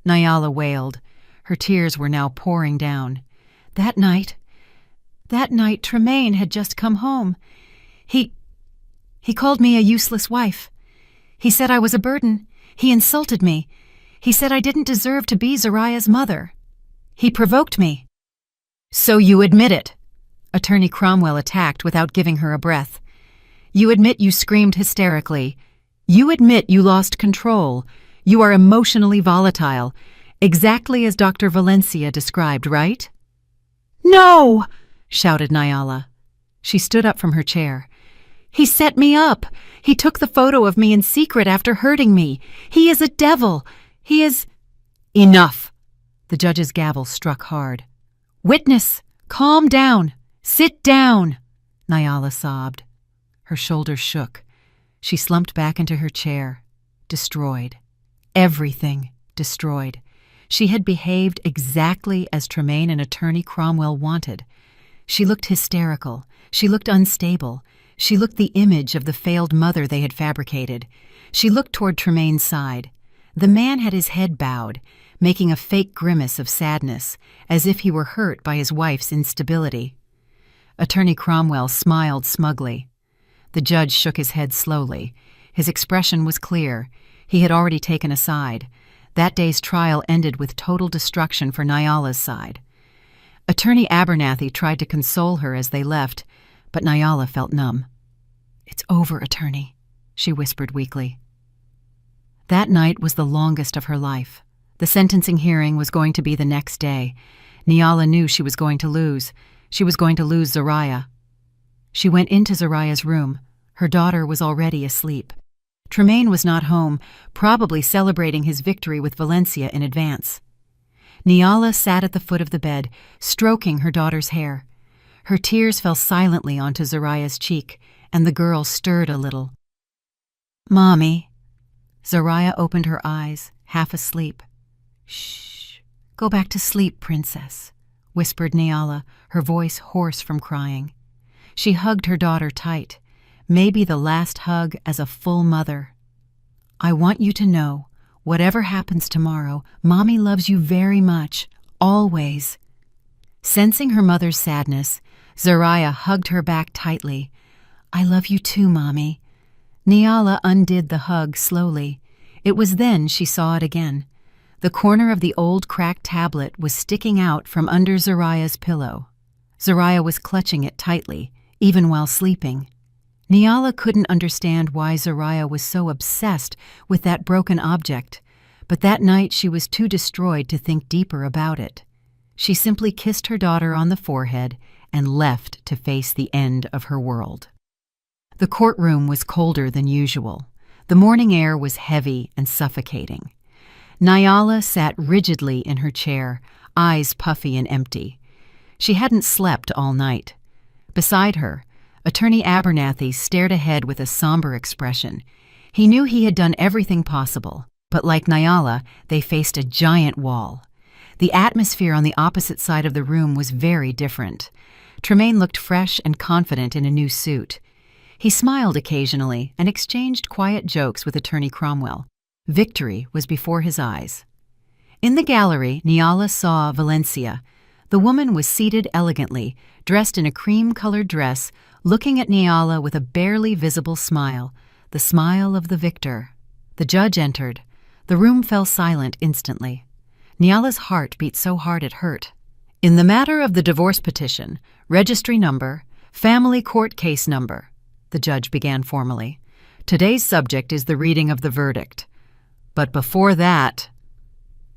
Speaker 1: Nyala wailed. Her tears were now pouring down. That night, Tremaine had just come home. He called me a useless wife. He said I was a burden. He insulted me. He said I didn't deserve to be Zaraya's mother. He provoked me. So you admit it? Attorney Cromwell attacked without giving her a breath. You admit you screamed hysterically. You admit you lost control. You are emotionally volatile, exactly as Dr. Valencia described, right? No! Shouted Nyala. She stood up from her chair. He set me up. He took the photo of me in secret after hurting me. He is a devil. He is—" "Enough!" The judge's gavel struck hard. "Witness, calm down. Sit down," Nyala sobbed. Her shoulders shook. She slumped back into her chair. Destroyed. Everything destroyed. She had behaved exactly as Tremaine and Attorney Cromwell wanted. She looked hysterical. She looked unstable. She looked the image of the failed mother they had fabricated. She looked toward Tremaine's side. The man had his head bowed, making a fake grimace of sadness, as if he were hurt by his wife's instability. Attorney Cromwell smiled smugly. The judge shook his head slowly. His expression was clear. He had already taken a side. That day's trial ended with total destruction for Nyala's side. Attorney Abernathy tried to console her as they left, but Nyala felt numb. "It's over, Attorney," she whispered weakly. That night was the longest of her life. The sentencing hearing was going to be the next day. Nyala knew she was going to lose. She was going to lose Zariah. She went into Zariah's room. Her daughter was already asleep. Tremaine was not home, probably celebrating his victory with Valencia in advance. Nyala sat at the foot of the bed, stroking her daughter's hair. Her tears fell silently onto Zariah's cheek, and the girl stirred a little. "Mommy." Zariah opened her eyes, half asleep. "Shh. Go back to sleep, princess," whispered Nyala, her voice hoarse from crying. She hugged her daughter tight, maybe the last hug as a full mother. "I want you to know, whatever happens tomorrow, Mommy loves you very much, always." Sensing her mother's sadness, Zariah hugged her back tightly. "I love you too, Mommy." Nyala undid the hug slowly. It was then she saw it again. The corner of the old cracked tablet was sticking out from under Zariah's pillow. Zariah was clutching it tightly, even while sleeping. Nyala couldn't understand why Zariah was so obsessed with that broken object, but that night she was too destroyed to think deeper about it. She simply kissed her daughter on the forehead and left to face the end of her world. The courtroom was colder than usual. The morning air was heavy and suffocating. Nyala sat rigidly in her chair, eyes puffy and empty. She hadn't slept all night. Beside her, Attorney Abernathy stared ahead with a somber expression. He knew he had done everything possible, but like Nyala, they faced a giant wall. The atmosphere on the opposite side of the room was very different. Tremaine looked fresh and confident in a new suit. He smiled occasionally and exchanged quiet jokes with Attorney Cromwell. Victory was before his eyes. In the gallery, Nyala saw Valencia. The woman was seated elegantly, dressed in a cream-colored dress, looking at Nyala with a barely visible smile, the smile of the victor. The judge entered. The room fell silent instantly. Nyala's heart beat so hard it hurt. "In the matter of the divorce petition, registry number, family court case number," the judge began formally, "today's subject is the reading of the verdict. But before that,"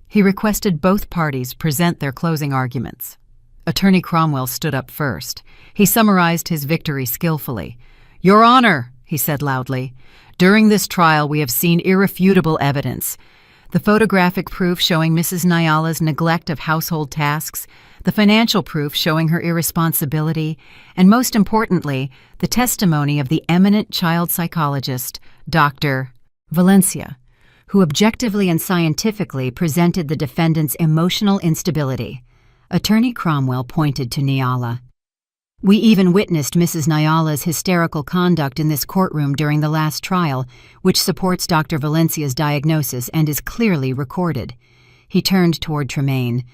Speaker 1: he requested both parties present their closing arguments. Attorney Cromwell stood up first. He summarized his victory skillfully. "Your Honor," he said loudly, "during this trial we have seen irrefutable evidence. The photographic proof showing Mrs. Nyala's neglect of household tasks, the financial proof showing her irresponsibility, and most importantly, the testimony of the eminent child psychologist, Dr. Valencia, who objectively and scientifically presented the defendant's emotional instability." Attorney Cromwell pointed to Nyala. "We even witnessed Mrs. Nyala's hysterical conduct in this courtroom during the last trial, which supports Dr. Valencia's diagnosis and is clearly recorded." He turned toward Tremaine.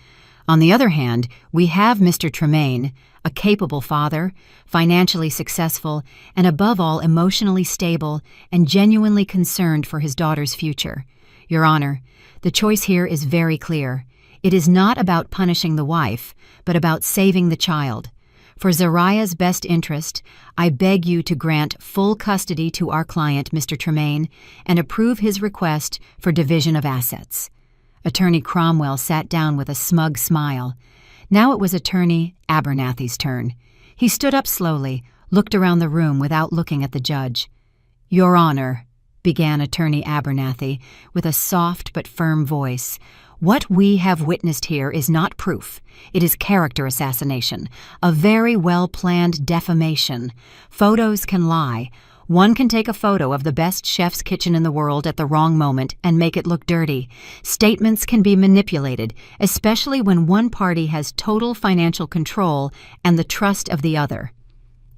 Speaker 1: "On the other hand, we have Mr. Tremaine, a capable father, financially successful, and above all emotionally stable and genuinely concerned for his daughter's future. Your Honor, the choice here is very clear. It is not about punishing the wife, but about saving the child. For Zariah's best interest, I beg you to grant full custody to our client, Mr. Tremaine, and approve his request for division of assets." Attorney Cromwell sat down with a smug smile. Now it was Attorney Abernathy's turn. He stood up slowly, looked around the room without looking at the judge. "Your Honor," began Attorney Abernathy with a soft but firm voice, "what we have witnessed here is not proof. It is character assassination, a very well-planned defamation. Photos can lie. One can take a photo of the best chef's kitchen in the world at the wrong moment and make it look dirty. Statements can be manipulated, especially when one party has total financial control and the trust of the other.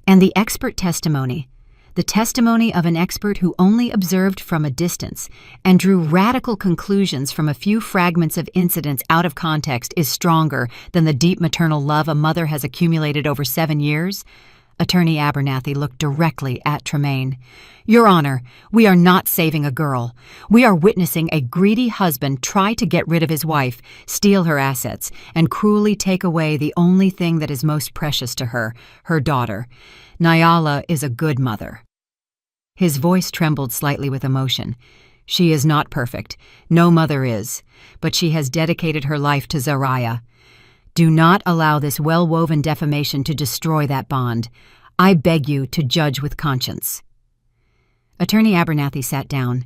Speaker 1: And the expert testimony, the testimony of an expert who only observed from a distance and drew radical conclusions from a few fragments of incidents out of context, is stronger than the deep maternal love a mother has accumulated over 7 years. Attorney Abernathy looked directly at Tremaine. "Your Honor, we are not saving a girl. We are witnessing a greedy husband try to get rid of his wife, steal her assets, and cruelly take away the only thing that is most precious to her, her daughter. Nyala is a good mother." His voice trembled slightly with emotion. "She is not perfect. No mother is. But she has dedicated her life to Zariah. Do not allow this well-woven defamation to destroy that bond. I beg you to judge with conscience." Attorney Abernathy sat down.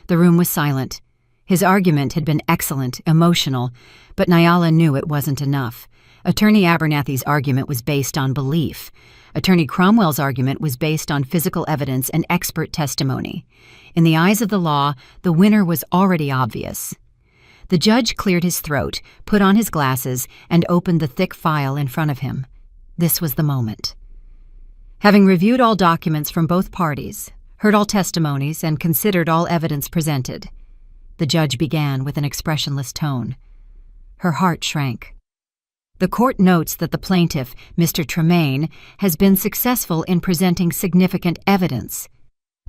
Speaker 1: The room was silent. His argument had been excellent, emotional, but Nyala knew it wasn't enough. Attorney Abernathy's argument was based on belief. Attorney Cromwell's argument was based on physical evidence and expert testimony. In the eyes of the law, the winner was already obvious. The judge cleared his throat, put on his glasses, and opened the thick file in front of him. This was the moment. Having reviewed all documents from both parties, heard all testimonies, and considered all evidence presented, the judge began with an expressionless tone. Her heart shrank. "The court notes that the plaintiff, Mr. Tremaine, has been successful in presenting significant evidence."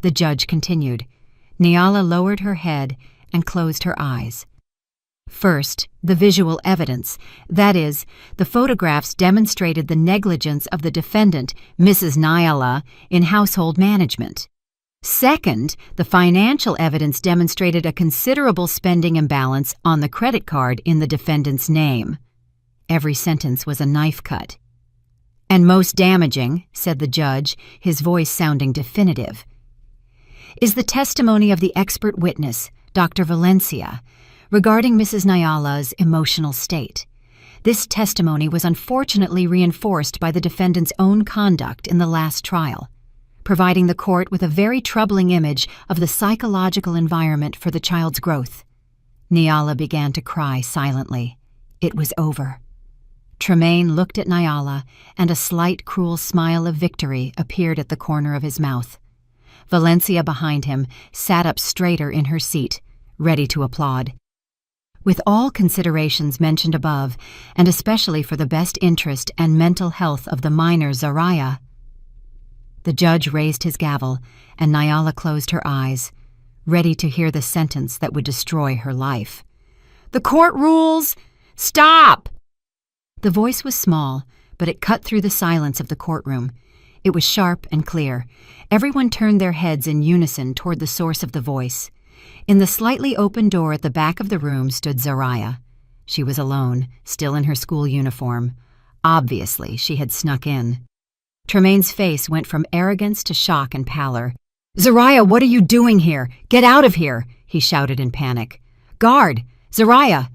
Speaker 1: The judge continued. Nyala lowered her head and closed her eyes. "First, the visual evidence. That is, the photographs demonstrated the negligence of the defendant, Mrs. Nyala, in household management. Second, the financial evidence demonstrated a considerable spending imbalance on the credit card in the defendant's name." Every sentence was a knife cut. "And most damaging," said the judge, his voice sounding definitive, "is the testimony of the expert witness, Dr. Valencia, regarding Mrs. Nyala's emotional state. This testimony was unfortunately reinforced by the defendant's own conduct in the last trial, providing the court with a very troubling image of the psychological environment for the child's growth." Nyala began to cry silently. It was over. Tremaine looked at Nyala, and a slight, cruel smile of victory appeared at the corner of his mouth. Valencia behind him sat up straighter in her seat, ready to applaud. With all considerations mentioned above, and especially for the best interest and mental health of the minor Zariah, the judge raised his gavel, and Nyala closed her eyes, ready to hear the sentence that would destroy her life. "The court rules! Stop!" The voice was small, but it cut through the silence of the courtroom. It was sharp and clear. Everyone turned their heads in unison toward the source of the voice. In the slightly open door at the back of the room stood Zariah. She was alone, still in her school uniform. Obviously, she had snuck in. Tremaine's face went from arrogance to shock and pallor. "Zariah, what are you doing here? Get out of here!" he shouted in panic. "Guard! Zariah!"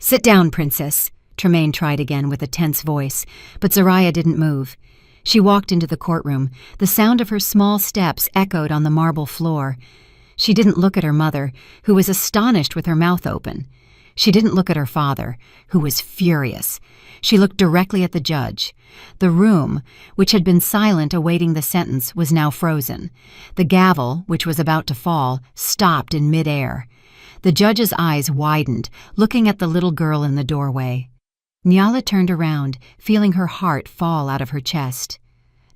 Speaker 1: "Sit down, Princess," Tremaine tried again with a tense voice, but Zariah didn't move. She walked into the courtroom. The sound of her small steps echoed on the marble floor. She didn't look at her mother, who was astonished with her mouth open. She didn't look at her father, who was furious. She looked directly at the judge. The room, which had been silent awaiting the sentence, was now frozen. The gavel, which was about to fall, stopped in midair. The judge's eyes widened, looking at the little girl in the doorway. Nyala turned around, feeling her heart fall out of her chest.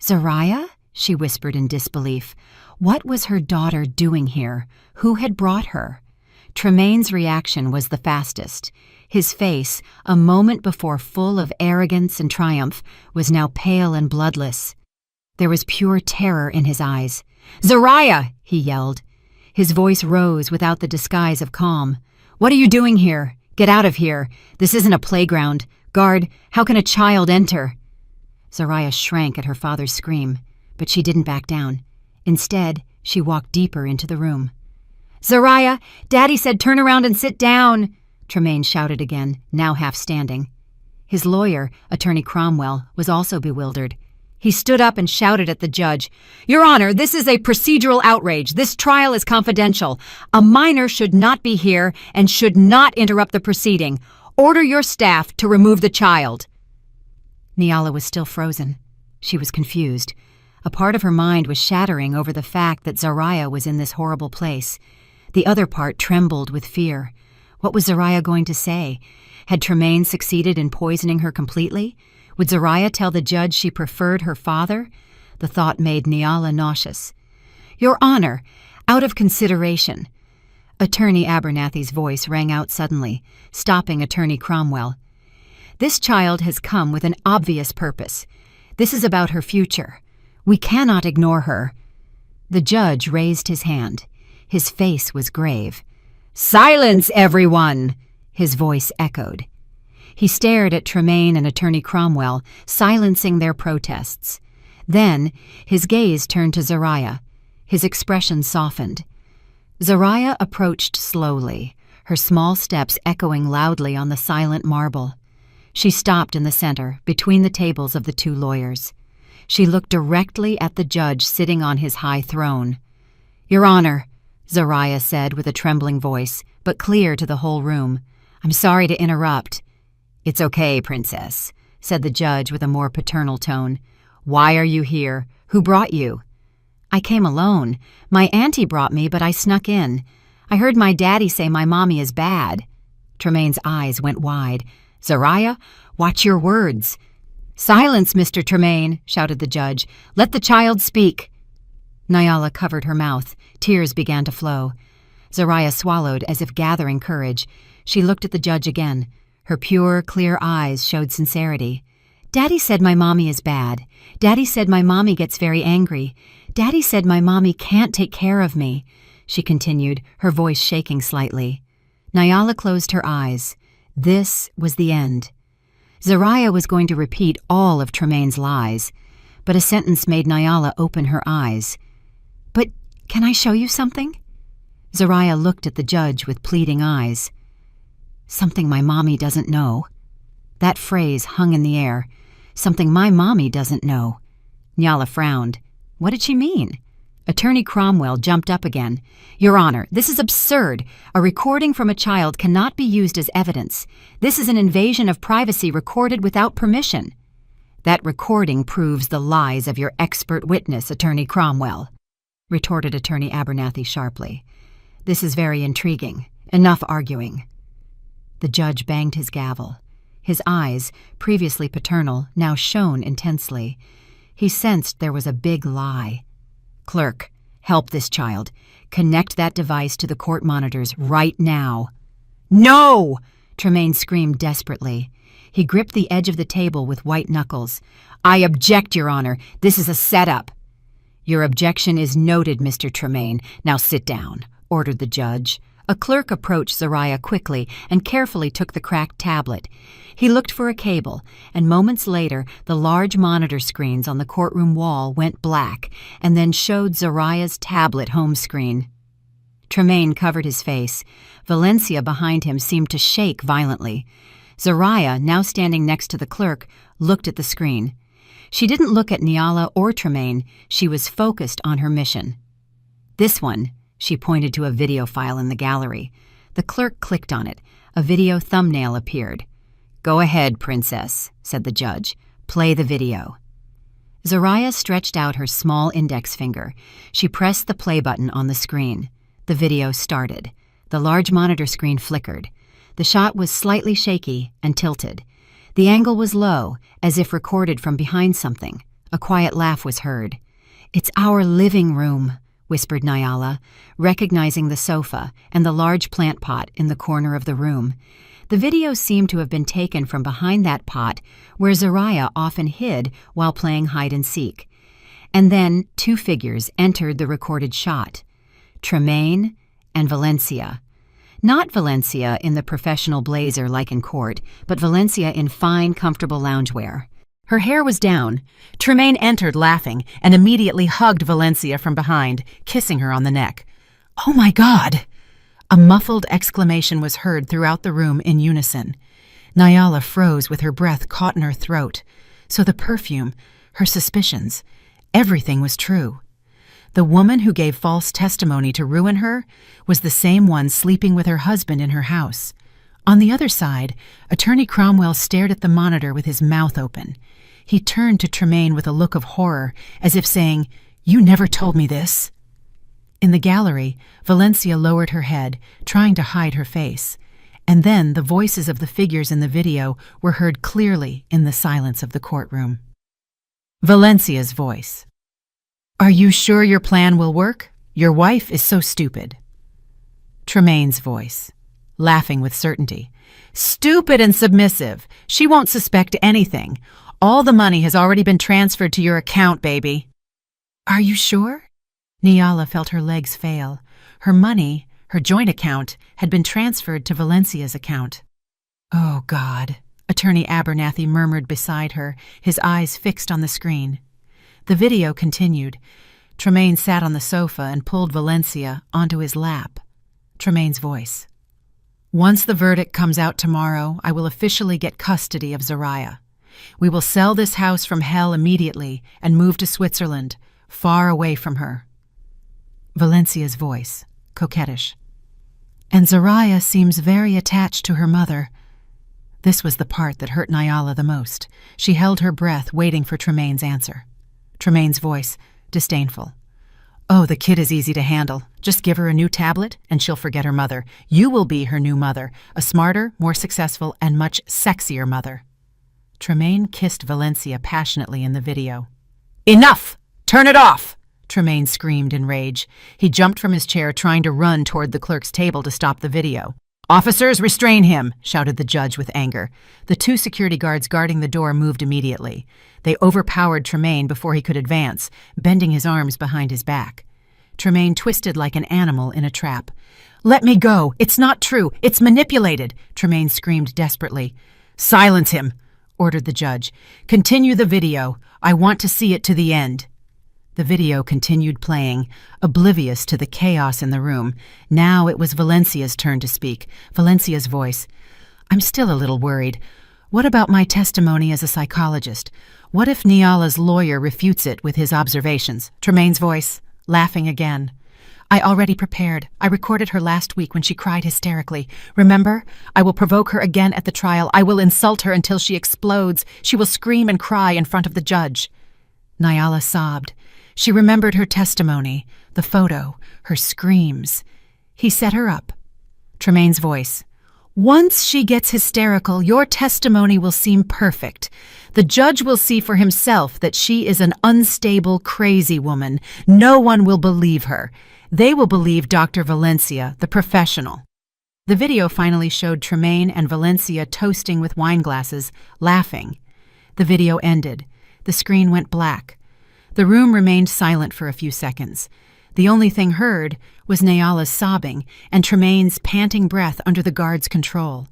Speaker 1: "Zariah?" she whispered in disbelief. What was her daughter doing here? Who had brought her? Tremaine's reaction was the fastest. His face, a moment before full of arrogance and triumph, was now pale and bloodless. There was pure terror in his eyes. "Zariah!" he yelled. His voice rose without the disguise of calm. "What are you doing here? Get out of here. This isn't a playground. Guard, how can a child enter?" Zariah shrank at her father's scream. but she didn't back down. Instead, she walked deeper into the room. "Zariah, Daddy said turn around and sit down," Tremaine shouted again, now half standing. His lawyer, Attorney Cromwell, was also bewildered. He stood up and shouted at the judge, "Your Honor, this is a procedural outrage. This trial is confidential. A minor should not be here and should not interrupt the proceeding. Order your staff to remove the child." Nyala was still frozen. She was confused. A part of her mind was shattering over the fact that Zariah was in this horrible place. The other part trembled with fear. What was Zariah going to say? Had Tremaine succeeded in poisoning her completely? Would Zariah tell the judge she preferred her father? The thought made Nyala nauseous. "Your Honor, out of consideration." Attorney Abernathy's voice rang out suddenly, stopping Attorney Cromwell. "This child has come with an obvious purpose. This is about her future. We cannot ignore her." The judge raised his hand. His face was grave. "Silence, everyone!" his voice echoed. He stared at Tremaine and Attorney Cromwell, silencing their protests. Then, his gaze turned to Zariah. His expression softened. Zariah approached slowly, her small steps echoing loudly on the silent marble. She stopped in the center, between the tables of the two lawyers. She looked directly at the judge sitting on his high throne. "Your Honor," Zariah said with a trembling voice, but clear to the whole room, "I'm sorry to interrupt." "It's okay, Princess," said the judge with a more paternal tone. "Why are you here? Who brought you?" "I came alone. My auntie brought me, but I snuck in. I heard my daddy say my mommy is bad." Tremaine's eyes went wide. "Zariah, watch your words." "Silence, Mr. Tremaine," shouted the judge. "Let the child speak." Nyala covered her mouth. Tears began to flow. Zariah swallowed as if gathering courage. She looked at the judge again. Her pure, clear eyes showed sincerity. "Daddy said my mommy is bad. Daddy said my mommy gets very angry. Daddy said my mommy can't take care of me," she continued, her voice shaking slightly. Nyala closed her eyes. This was the end. Zariah was going to repeat all of Tremaine's lies, but a sentence made Nyala open her eyes. "But can I show you something?" Zariah looked at the judge with pleading eyes. "Something my mommy doesn't know." That phrase hung in the air. "Something my mommy doesn't know." Nyala frowned. What did she mean? Attorney Cromwell jumped up again. "Your Honor, this is absurd. A recording from a child cannot be used as evidence. This is an invasion of privacy recorded without permission." "That recording proves the lies of your expert witness, Attorney Cromwell," retorted Attorney Abernathy sharply. "This is very intriguing. Enough arguing." The judge banged his gavel. His eyes, previously paternal, now shone intensely. He sensed there was a big lie. "Clerk, help this child. Connect that device to the court monitors right now." "No!" Tremaine screamed desperately. He gripped the edge of the table with white knuckles. "I object, Your Honor. This is a setup." "Your objection is noted, Mr. Tremaine. Now sit down," ordered the judge. A clerk approached Zariah quickly and carefully took the cracked tablet. He looked for a cable, and moments later the large monitor screens on the courtroom wall went black and then showed Zariah's tablet home screen. Tremaine covered his face. Valencia behind him seemed to shake violently. Zariah, now standing next to the clerk, looked at the screen. She didn't look at Nyala or Tremaine. She was focused on her mission. "This one." She pointed to a video file in the gallery. The clerk clicked on it. A video thumbnail appeared. "Go ahead, Princess," said the judge. "Play the video." Zariah stretched out her small index finger. She pressed the play button on the screen. The video started. The large monitor screen flickered. The shot was slightly shaky and tilted. The angle was low, as if recorded from behind something. A quiet laugh was heard. "It's our living room," whispered Nyala, recognizing the sofa and the large plant pot in the corner of the room. The video seemed to have been taken from behind that pot where Zariah often hid while playing hide-and-seek. And then two figures entered the recorded shot. Tremaine and Valencia. Not Valencia in the professional blazer like in court, but Valencia in fine, comfortable loungewear. Her hair was down. Tremaine entered laughing and immediately hugged Valencia from behind, kissing her on the neck. "Oh my God!" A muffled exclamation was heard throughout the room in unison. Nyala froze with her breath caught in her throat. So the perfume, her suspicions, everything was true. The woman who gave false testimony to ruin her was the same one sleeping with her husband in her house. On the other side, Attorney Cromwell stared at the monitor with his mouth open. He turned to Tremaine with a look of horror, as if saying, "You never told me this." In the gallery, Valencia lowered her head, trying to hide her face. And then the voices of the figures in the video were heard clearly in the silence of the courtroom. Valencia's voice. "Are you sure your plan will work? Your wife is so stupid." Tremaine's voice, laughing with certainty. "Stupid and submissive. She won't suspect anything. All the money has already been transferred to your account, baby." "Are you sure?" Nyala felt her legs fail. Her money, her joint account, had been transferred to Valencia's account. "Oh, God," Attorney Abernathy murmured beside her, his eyes fixed on the screen. The video continued. Tremaine sat on the sofa and pulled Valencia onto his lap. Tremaine's voice. "Once the verdict comes out tomorrow, I will officially get custody of Zariah. We will sell this house from hell immediately and move to Switzerland, far away from her." Valencia's voice, coquettish. "And Zariah seems very attached to her mother." This was the part that hurt Nyala the most. She held her breath, waiting for Tremaine's answer. Tremaine's voice, disdainful. "Oh, the kid is easy to handle. Just give her a new tablet, and she'll forget her mother. You will be her new mother, a smarter, more successful, and much sexier mother." Tremaine kissed Valencia passionately in the video. "Enough! Turn it off!" Tremaine screamed in rage. He jumped from his chair, trying to run toward the clerk's table to stop the video. "Officers, restrain him!" shouted the judge with anger. The 2 security guards guarding the door moved immediately. They overpowered Tremaine before he could advance, bending his arms behind his back. Tremaine twisted like an animal in a trap. "Let me go! It's not true! It's manipulated!" Tremaine screamed desperately. "Silence him!" ordered the judge. "Continue the video. I want to see it to the end." The video continued playing, oblivious to the chaos in the room. Now it was Valencia's turn to speak. Valencia's voice. "I'm still a little worried. What about my testimony as a psychologist? What if Nyala's lawyer refutes it with his observations?" Tremaine's voice, laughing again. "I already prepared. I recorded her last week when she cried hysterically. Remember? I will provoke her again at the trial. I will insult her until she explodes. She will scream and cry in front of the judge." Nyala sobbed. She remembered her testimony, the photo, her screams. He set her up. Tremaine's voice. "Once she gets hysterical, your testimony will seem perfect. The judge will see for himself that she is an unstable, crazy woman. No one will believe her. They will believe Dr. Valencia, the professional." The video finally showed Tremaine and Valencia toasting with wine glasses, laughing. The video ended. The screen went black. The room remained silent for a few seconds. The only thing heard was Nyala's sobbing and Tremaine's panting breath under the guard's control.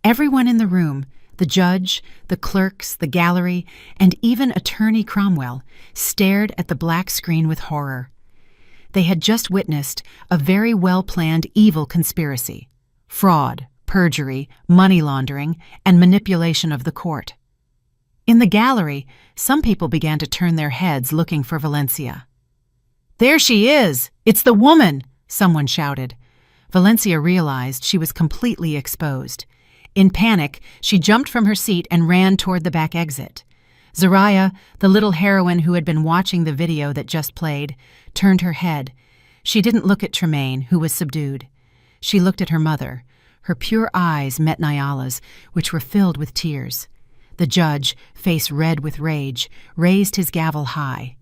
Speaker 1: Everyone in the room, the judge, the clerks, the gallery, and even Attorney Cromwell, stared at the black screen with horror. They had just witnessed a very well-planned evil conspiracy. Fraud, perjury, money laundering, and manipulation of the court. In the gallery, some people began to turn their heads looking for Valencia. "There she is! It's the woman!" someone shouted. Valencia realized she was completely exposed. In panic, she jumped from her seat and ran toward the back exit. Zariah, the little heroine who had been watching the video that just played, turned her head. She didn't look at Tremaine, who was subdued. She looked at her mother. Her pure eyes met Nyala's, which were filled with tears. The judge, face red with rage, raised his gavel high.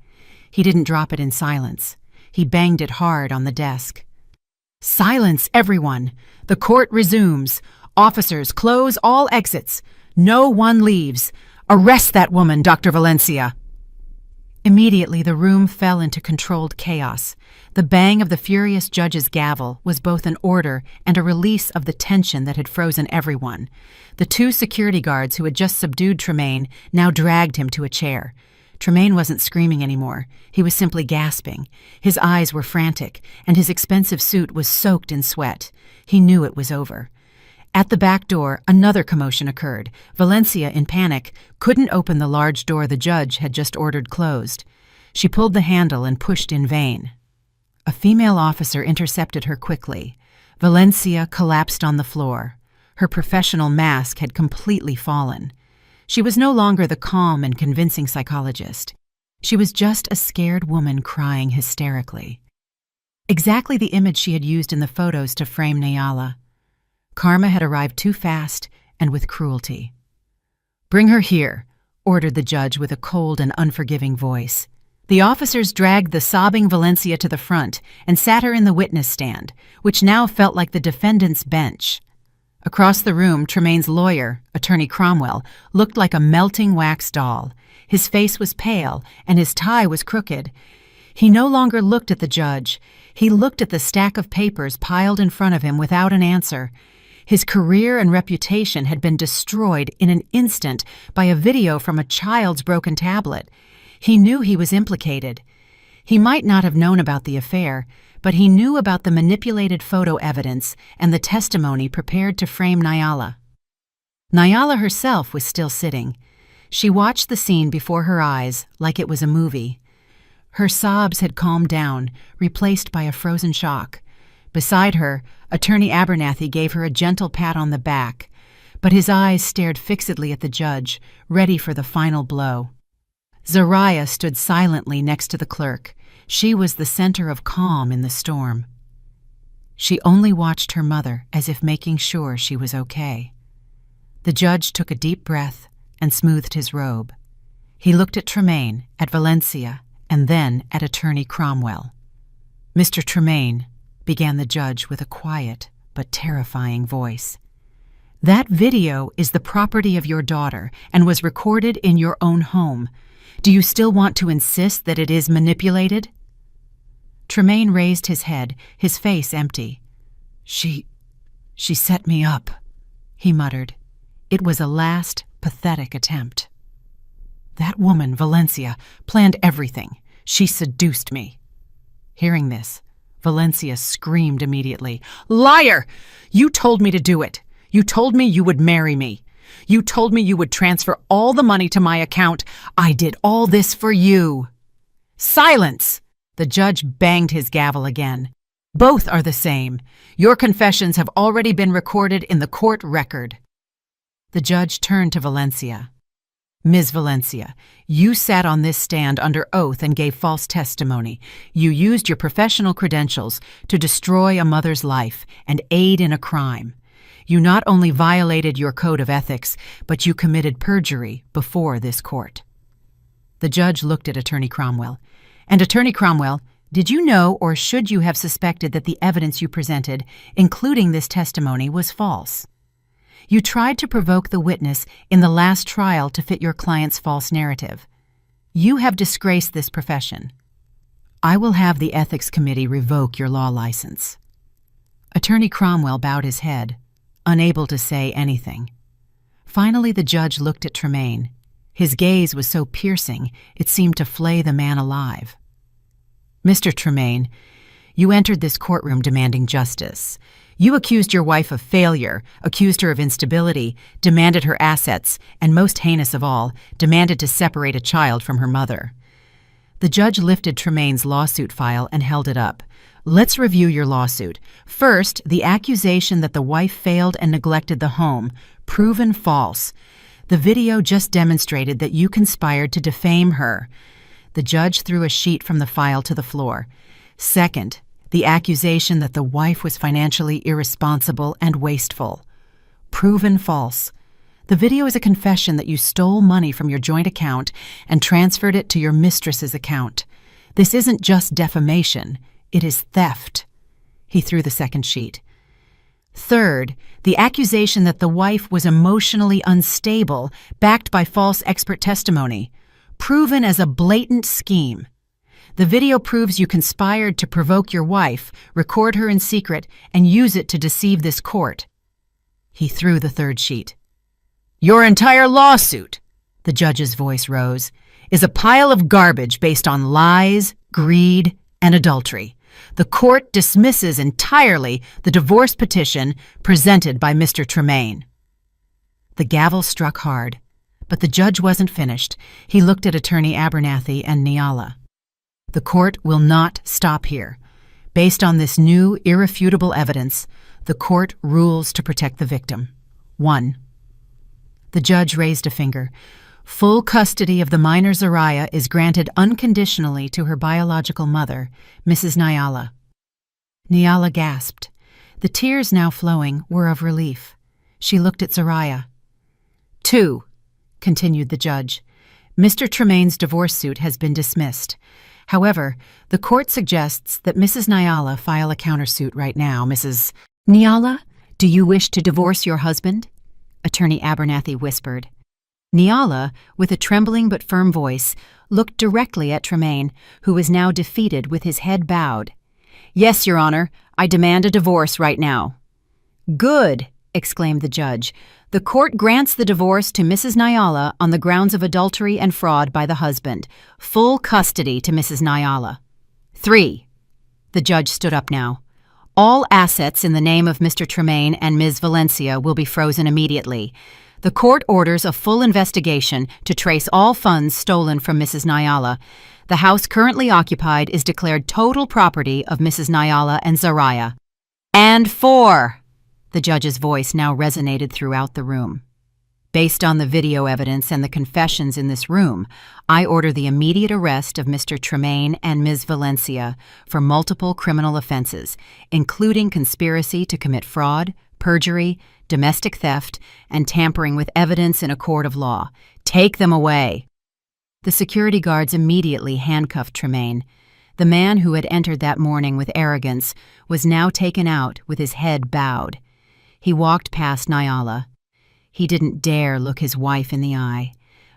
Speaker 1: He didn't drop it in silence. He banged it hard on the desk. "Silence, everyone! The court resumes. Officers, close all exits. No one leaves. Arrest that woman, Dr. Valencia." Immediately, the room fell into controlled chaos. The bang of the furious judge's gavel was both an order and a release of the tension that had frozen everyone. The two security guards who had just subdued Tremaine now dragged him to a chair. Tremaine wasn't screaming anymore. He was simply gasping. His eyes were frantic, and his expensive suit was soaked in sweat. He knew it was over. At the back door, another commotion occurred. Valencia, in panic, couldn't open the large door the judge had just ordered closed. She pulled the handle and pushed in vain. A female officer intercepted her quickly. Valencia collapsed on the floor. Her professional mask had completely fallen. She was no longer the calm and convincing psychologist. She was just a scared woman crying hysterically. Exactly the image she had used in the photos to frame Nayala. Karma had arrived too fast and with cruelty. "Bring her here," ordered the judge with a cold and unforgiving voice. The officers dragged the sobbing Valencia to the front and sat her in the witness stand, which now felt like the defendant's bench. Across the room, Tremaine's lawyer, Attorney Cromwell, looked like a melting wax doll. His face was pale, and his tie was crooked. He no longer looked at the judge. He looked at the stack of papers piled in front of him without an answer. His career and reputation had been destroyed in an instant by a video from a child's broken tablet. He knew he was implicated. He might not have known about the affair, but he knew about the manipulated photo evidence and the testimony prepared to frame Nayala. Nayala herself was still sitting. She watched the scene before her eyes like it was a movie. Her sobs had calmed down, replaced by a frozen shock. Beside her, Attorney Abernathy gave her a gentle pat on the back, but his eyes stared fixedly at the judge, ready for the final blow. Zariah stood silently next to the clerk. She was the center of calm in the storm. She only watched her mother as if making sure she was okay. The judge took a deep breath and smoothed his robe. He looked at Tremaine, at Valencia, and then at Attorney Cromwell. "Mr. Tremaine," began the judge with a quiet but terrifying voice, "that video is the property of your daughter and was recorded in your own home. Do you still want to insist that it is manipulated?" Tremaine raised his head, his face empty. She set me up," he muttered. It was a last, pathetic attempt. "That woman, Valencia, planned everything. She seduced me." Hearing this, Valencia screamed immediately. "Liar! You told me to do it. You told me you would marry me. You told me you would transfer all the money to my account. I did all this for you." "Silence!" The judge banged his gavel again. "Both are the same. Your confessions have already been recorded in the court record." The judge turned to Valencia. "Ms. Valencia, you sat on this stand under oath and gave false testimony. You used your professional credentials to destroy a mother's life and aid in a crime. You not only violated your code of ethics, but you committed perjury before this court." The judge looked at Attorney Cromwell. "And Attorney Cromwell, did you know or should you have suspected that the evidence you presented, including this testimony, was false? You tried to provoke the witness in the last trial to fit your client's false narrative. You have disgraced this profession. I will have the Ethics Committee revoke your law license." Attorney Cromwell bowed his head, unable to say anything. Finally, the judge looked at Tremaine. His gaze was so piercing, it seemed to flay the man alive. "Mr. Tremaine, you entered this courtroom demanding justice. You accused your wife of failure, accused her of instability, demanded her assets, and most heinous of all, demanded to separate a child from her mother." The judge lifted Tremaine's lawsuit file and held it up. "Let's review your lawsuit. First, the accusation that the wife failed and neglected the home, proven false. The video just demonstrated that you conspired to defame her." The judge threw a sheet from the file to the floor. "Second, the accusation that the wife was financially irresponsible and wasteful. Proven false. The video is a confession that you stole money from your joint account and transferred it to your mistress's account. This isn't just defamation, it is theft." He threw the second sheet. "Third, the accusation that the wife was emotionally unstable, backed by false expert testimony. proven as a blatant scheme. The video proves you conspired to provoke your wife, record her in secret, and use it to deceive this court. He threw the third sheet. Your entire lawsuit, the judge's voice rose, is a pile of garbage based on lies, greed, and adultery. The court dismisses entirely the divorce petition presented by Mr. Tremaine. The gavel struck hard, but the judge wasn't finished. He looked at Attorney Abernathy and Nyala. The court will not stop here. Based on this new, irrefutable evidence, the court rules to protect the victim. 1. The judge raised a finger. Full custody of the minor Zariah is granted unconditionally to her biological mother, Mrs. Nyala. Nyala gasped. The tears now flowing were of relief. She looked at Zariah. 2, continued the judge. Mr. Tremaine's divorce suit has been dismissed. However, the court suggests that Mrs. Nyala file a countersuit right now. Mrs. Nyala, do you wish to divorce your husband? Attorney Abernathy whispered. Nyala, with a trembling but firm voice, looked directly at Tremaine, who was now defeated with his head bowed. Yes, Your Honor, I demand a divorce right now. Good, exclaimed the judge. The court grants the divorce to Mrs. Nyala on the grounds of adultery and fraud by the husband. Full custody to Mrs. Nyala. 3. The judge stood up now. All assets in the name of Mr. Tremaine and Ms. Valencia will be frozen immediately. The court orders a full investigation to trace all funds stolen from Mrs. Nyala. The house currently occupied is declared total property of Mrs. Nyala and Zariah. And 4. The judge's voice now resonated throughout the room. Based on the video evidence and the confessions in this room, I order the immediate arrest of Mr. Tremaine and Ms. Valencia for multiple criminal offenses, including conspiracy to commit fraud, perjury, domestic theft, and tampering with evidence in a court of law. Take them away. The security guards immediately handcuffed Tremaine. The man who had entered that morning with arrogance was now taken out with his head bowed. He walked past Nyala. He didn't dare look his wife in the eye.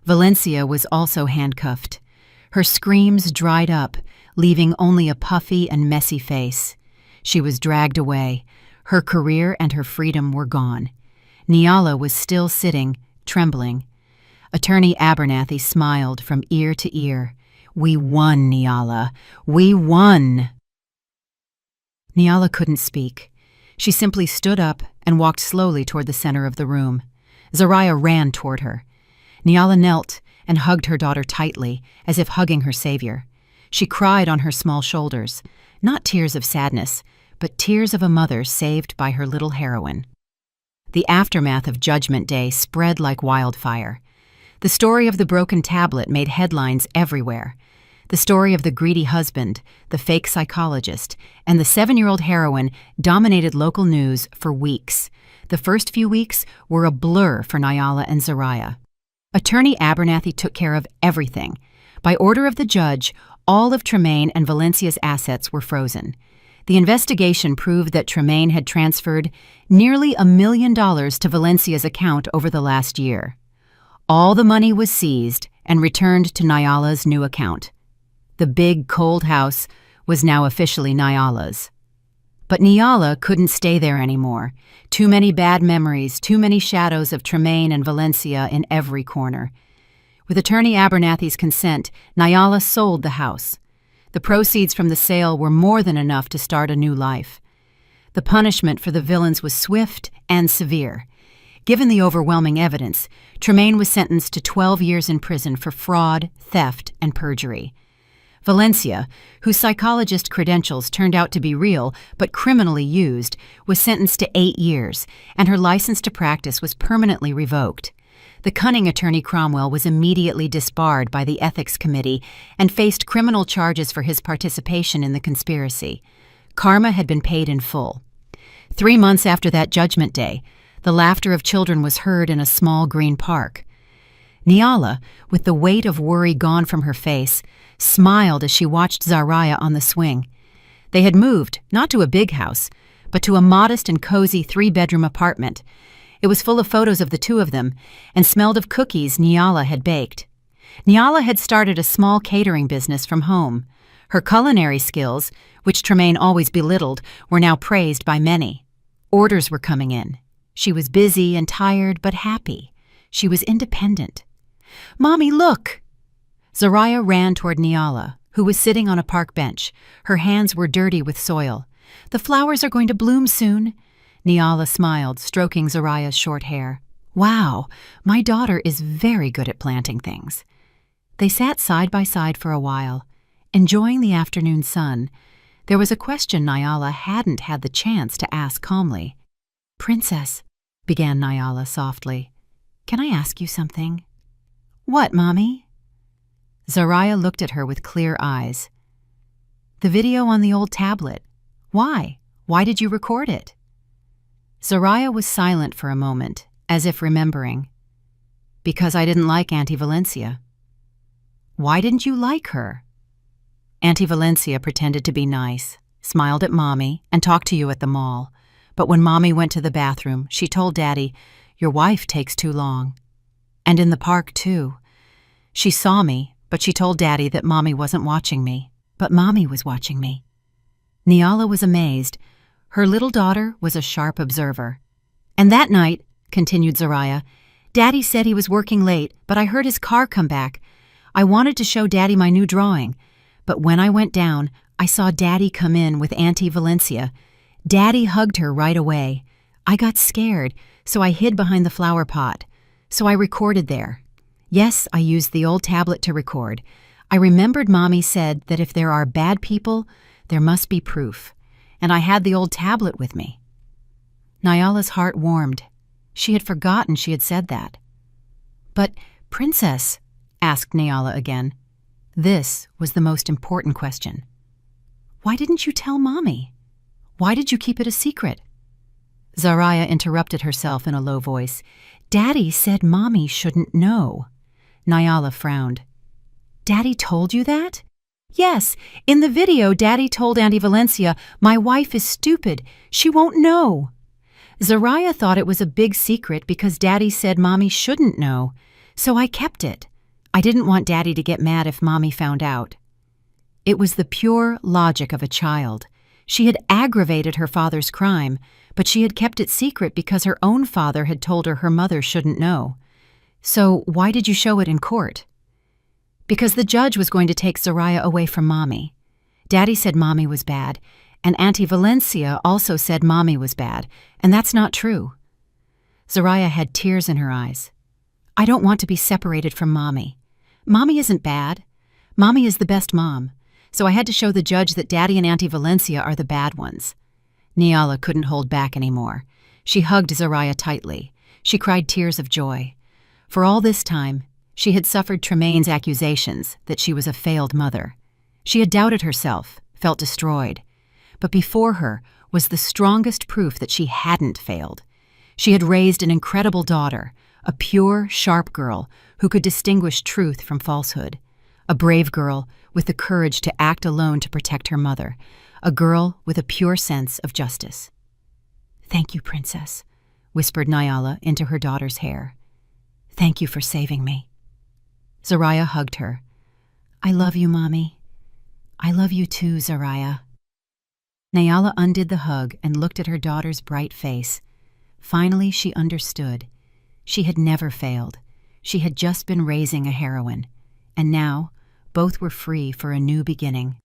Speaker 1: Valencia was also handcuffed. Her screams dried up, leaving only a puffy and messy face. She was dragged away. Her career and her freedom were gone. Nyala was still sitting, trembling. Attorney Abernathy smiled from ear to ear. We won, Nyala. We won. Nyala couldn't speak. She simply stood up and walked slowly toward the center of the room. Zariah ran toward her. Nyala knelt and hugged her daughter tightly, as if hugging her savior. She cried on her small shoulders, not tears of sadness, but tears of a mother saved by her little heroine. The aftermath of Judgment Day spread like wildfire. The story of the broken tablet made headlines everywhere. The story of the greedy husband, the fake psychologist, and the 7-year-old heroine dominated local news for weeks. The first few weeks were a blur for Nyala and Zariah. Attorney Abernathy took care of everything. By order of the judge, all of Tremaine and Valencia's assets were frozen. The investigation proved that Tremaine had transferred nearly $1 million to Valencia's account over the last year. All the money was seized and returned to Nyala's new account. The big, cold house was now officially Nyala's. But Nyala couldn't stay there anymore. Too many bad memories, too many shadows of Tremaine and Valencia in every corner. With Attorney Abernathy's consent, Nyala sold the house. The proceeds from the sale were more than enough to start a new life. The punishment for the villains was swift and severe. Given the overwhelming evidence, Tremaine was sentenced to 12 years in prison for fraud, theft, and perjury. Valencia, whose psychologist credentials turned out to be real but criminally used, was sentenced to 8 years, and her license to practice was permanently revoked. The cunning attorney Cromwell was immediately disbarred by the Ethics Committee and faced criminal charges for his participation in the conspiracy. Karma had been paid in full. 3 months after that Judgment Day, the laughter of children was heard in a small green park. Nyala, with the weight of worry gone from her face, smiled as she watched Zariah on the swing. They had moved, not to a big house, but to a modest and cozy 3-bedroom apartment. It was full of photos of the two of them and smelled of cookies Nyala had baked. Nyala had started a small catering business from home. Her culinary skills, which Tremaine always belittled, were now praised by many. Orders were coming in. She was busy and tired, but happy. She was independent. "Mommy, look!" Zariah ran toward Nyala, who was sitting on a park bench. Her hands were dirty with soil. "The flowers are going to bloom soon." Nyala smiled, stroking Zariah's short hair. "Wow, my daughter is very good at planting things." They sat side by side for a while, enjoying the afternoon sun. There was a question Nyala hadn't had the chance to ask calmly. "Princess," began Nyala softly, "can I ask you something?" "What, Mommy?" Zariah looked at her with clear eyes. "The video on the old tablet. Why? Why did you record it?" Zariah was silent for a moment, as if remembering. "Because I didn't like Auntie Valencia." "Why didn't you like her?" "Auntie Valencia pretended to be nice, smiled at Mommy, and talked to you at the mall. But when Mommy went to the bathroom, she told Daddy, 'Your wife takes too long.' And in the park, too. She saw me, but she told Daddy that Mommy wasn't watching me. But Mommy was watching me." Nyala was amazed. Her little daughter was a sharp observer. "And that night," continued Zariah, "Daddy said he was working late, but I heard his car come back. I wanted to show Daddy my new drawing, but when I went down, I saw Daddy come in with Auntie Valencia. Daddy hugged her right away. I got scared, so I hid behind the flower pot. So I recorded there. Yes, I used the old tablet to record. I remembered Mommy said that if there are bad people, there must be proof. And I had the old tablet with me." Nyala's heart warmed. She had forgotten she had said that. "But, Princess," asked Nyala again. This was the most important question. "Why didn't you tell Mommy? Why did you keep it a secret?" Zariah interrupted herself in a low voice. "Daddy said Mommy shouldn't know." Nyala frowned. "Daddy told you that?" "Yes, in the video Daddy told Auntie Valencia, 'My wife is stupid. She won't know.' Zariah thought it was a big secret because Daddy said Mommy shouldn't know, so I kept it. I didn't want Daddy to get mad if Mommy found out." It was the pure logic of a child. She had aggravated her father's crime, but she had kept it secret because her own father had told her her mother shouldn't know. "So why did you show it in court?" "Because the judge was going to take Zariah away from Mommy. Daddy said Mommy was bad, and Auntie Valencia also said Mommy was bad, and that's not true." Zariah had tears in her eyes. "I don't want to be separated from Mommy. Mommy isn't bad. Mommy is the best mom. So I had to show the judge that Daddy and Auntie Valencia are the bad ones." Nyala couldn't hold back anymore. She hugged Zariah tightly. She cried tears of joy. For all this time, she had suffered Tremaine's accusations that she was a failed mother. She had doubted herself, felt destroyed. But before her was the strongest proof that she hadn't failed. She had raised an incredible daughter, a pure, sharp girl who could distinguish truth from falsehood. A brave girl with the courage to act alone to protect her mother. A girl with a pure sense of justice. "Thank you, Princess," whispered Nyala into her daughter's hair. "Thank you for saving me." Zariah hugged her. "I love you, Mommy. I love you too, Zariah." Nyala undid the hug and looked at her daughter's bright face. Finally, she understood. She had never failed. She had just been raising a heroine. And now, both were free for a new beginning.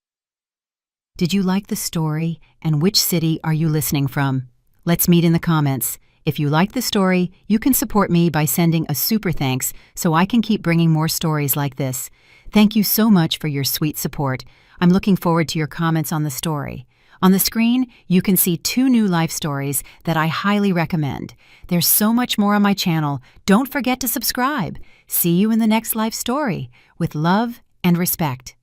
Speaker 1: Did you like the story, and which city are you listening from? Let's meet in the comments. If you like the story, you can support me by sending a super thanks so I can keep bringing more stories like this. Thank you so much for your sweet support. I'm looking forward to your comments on the story. On the screen, you can see 2 new life stories that I highly recommend. There's so much more on my channel. Don't forget to subscribe. See you in the next life story. With love and respect.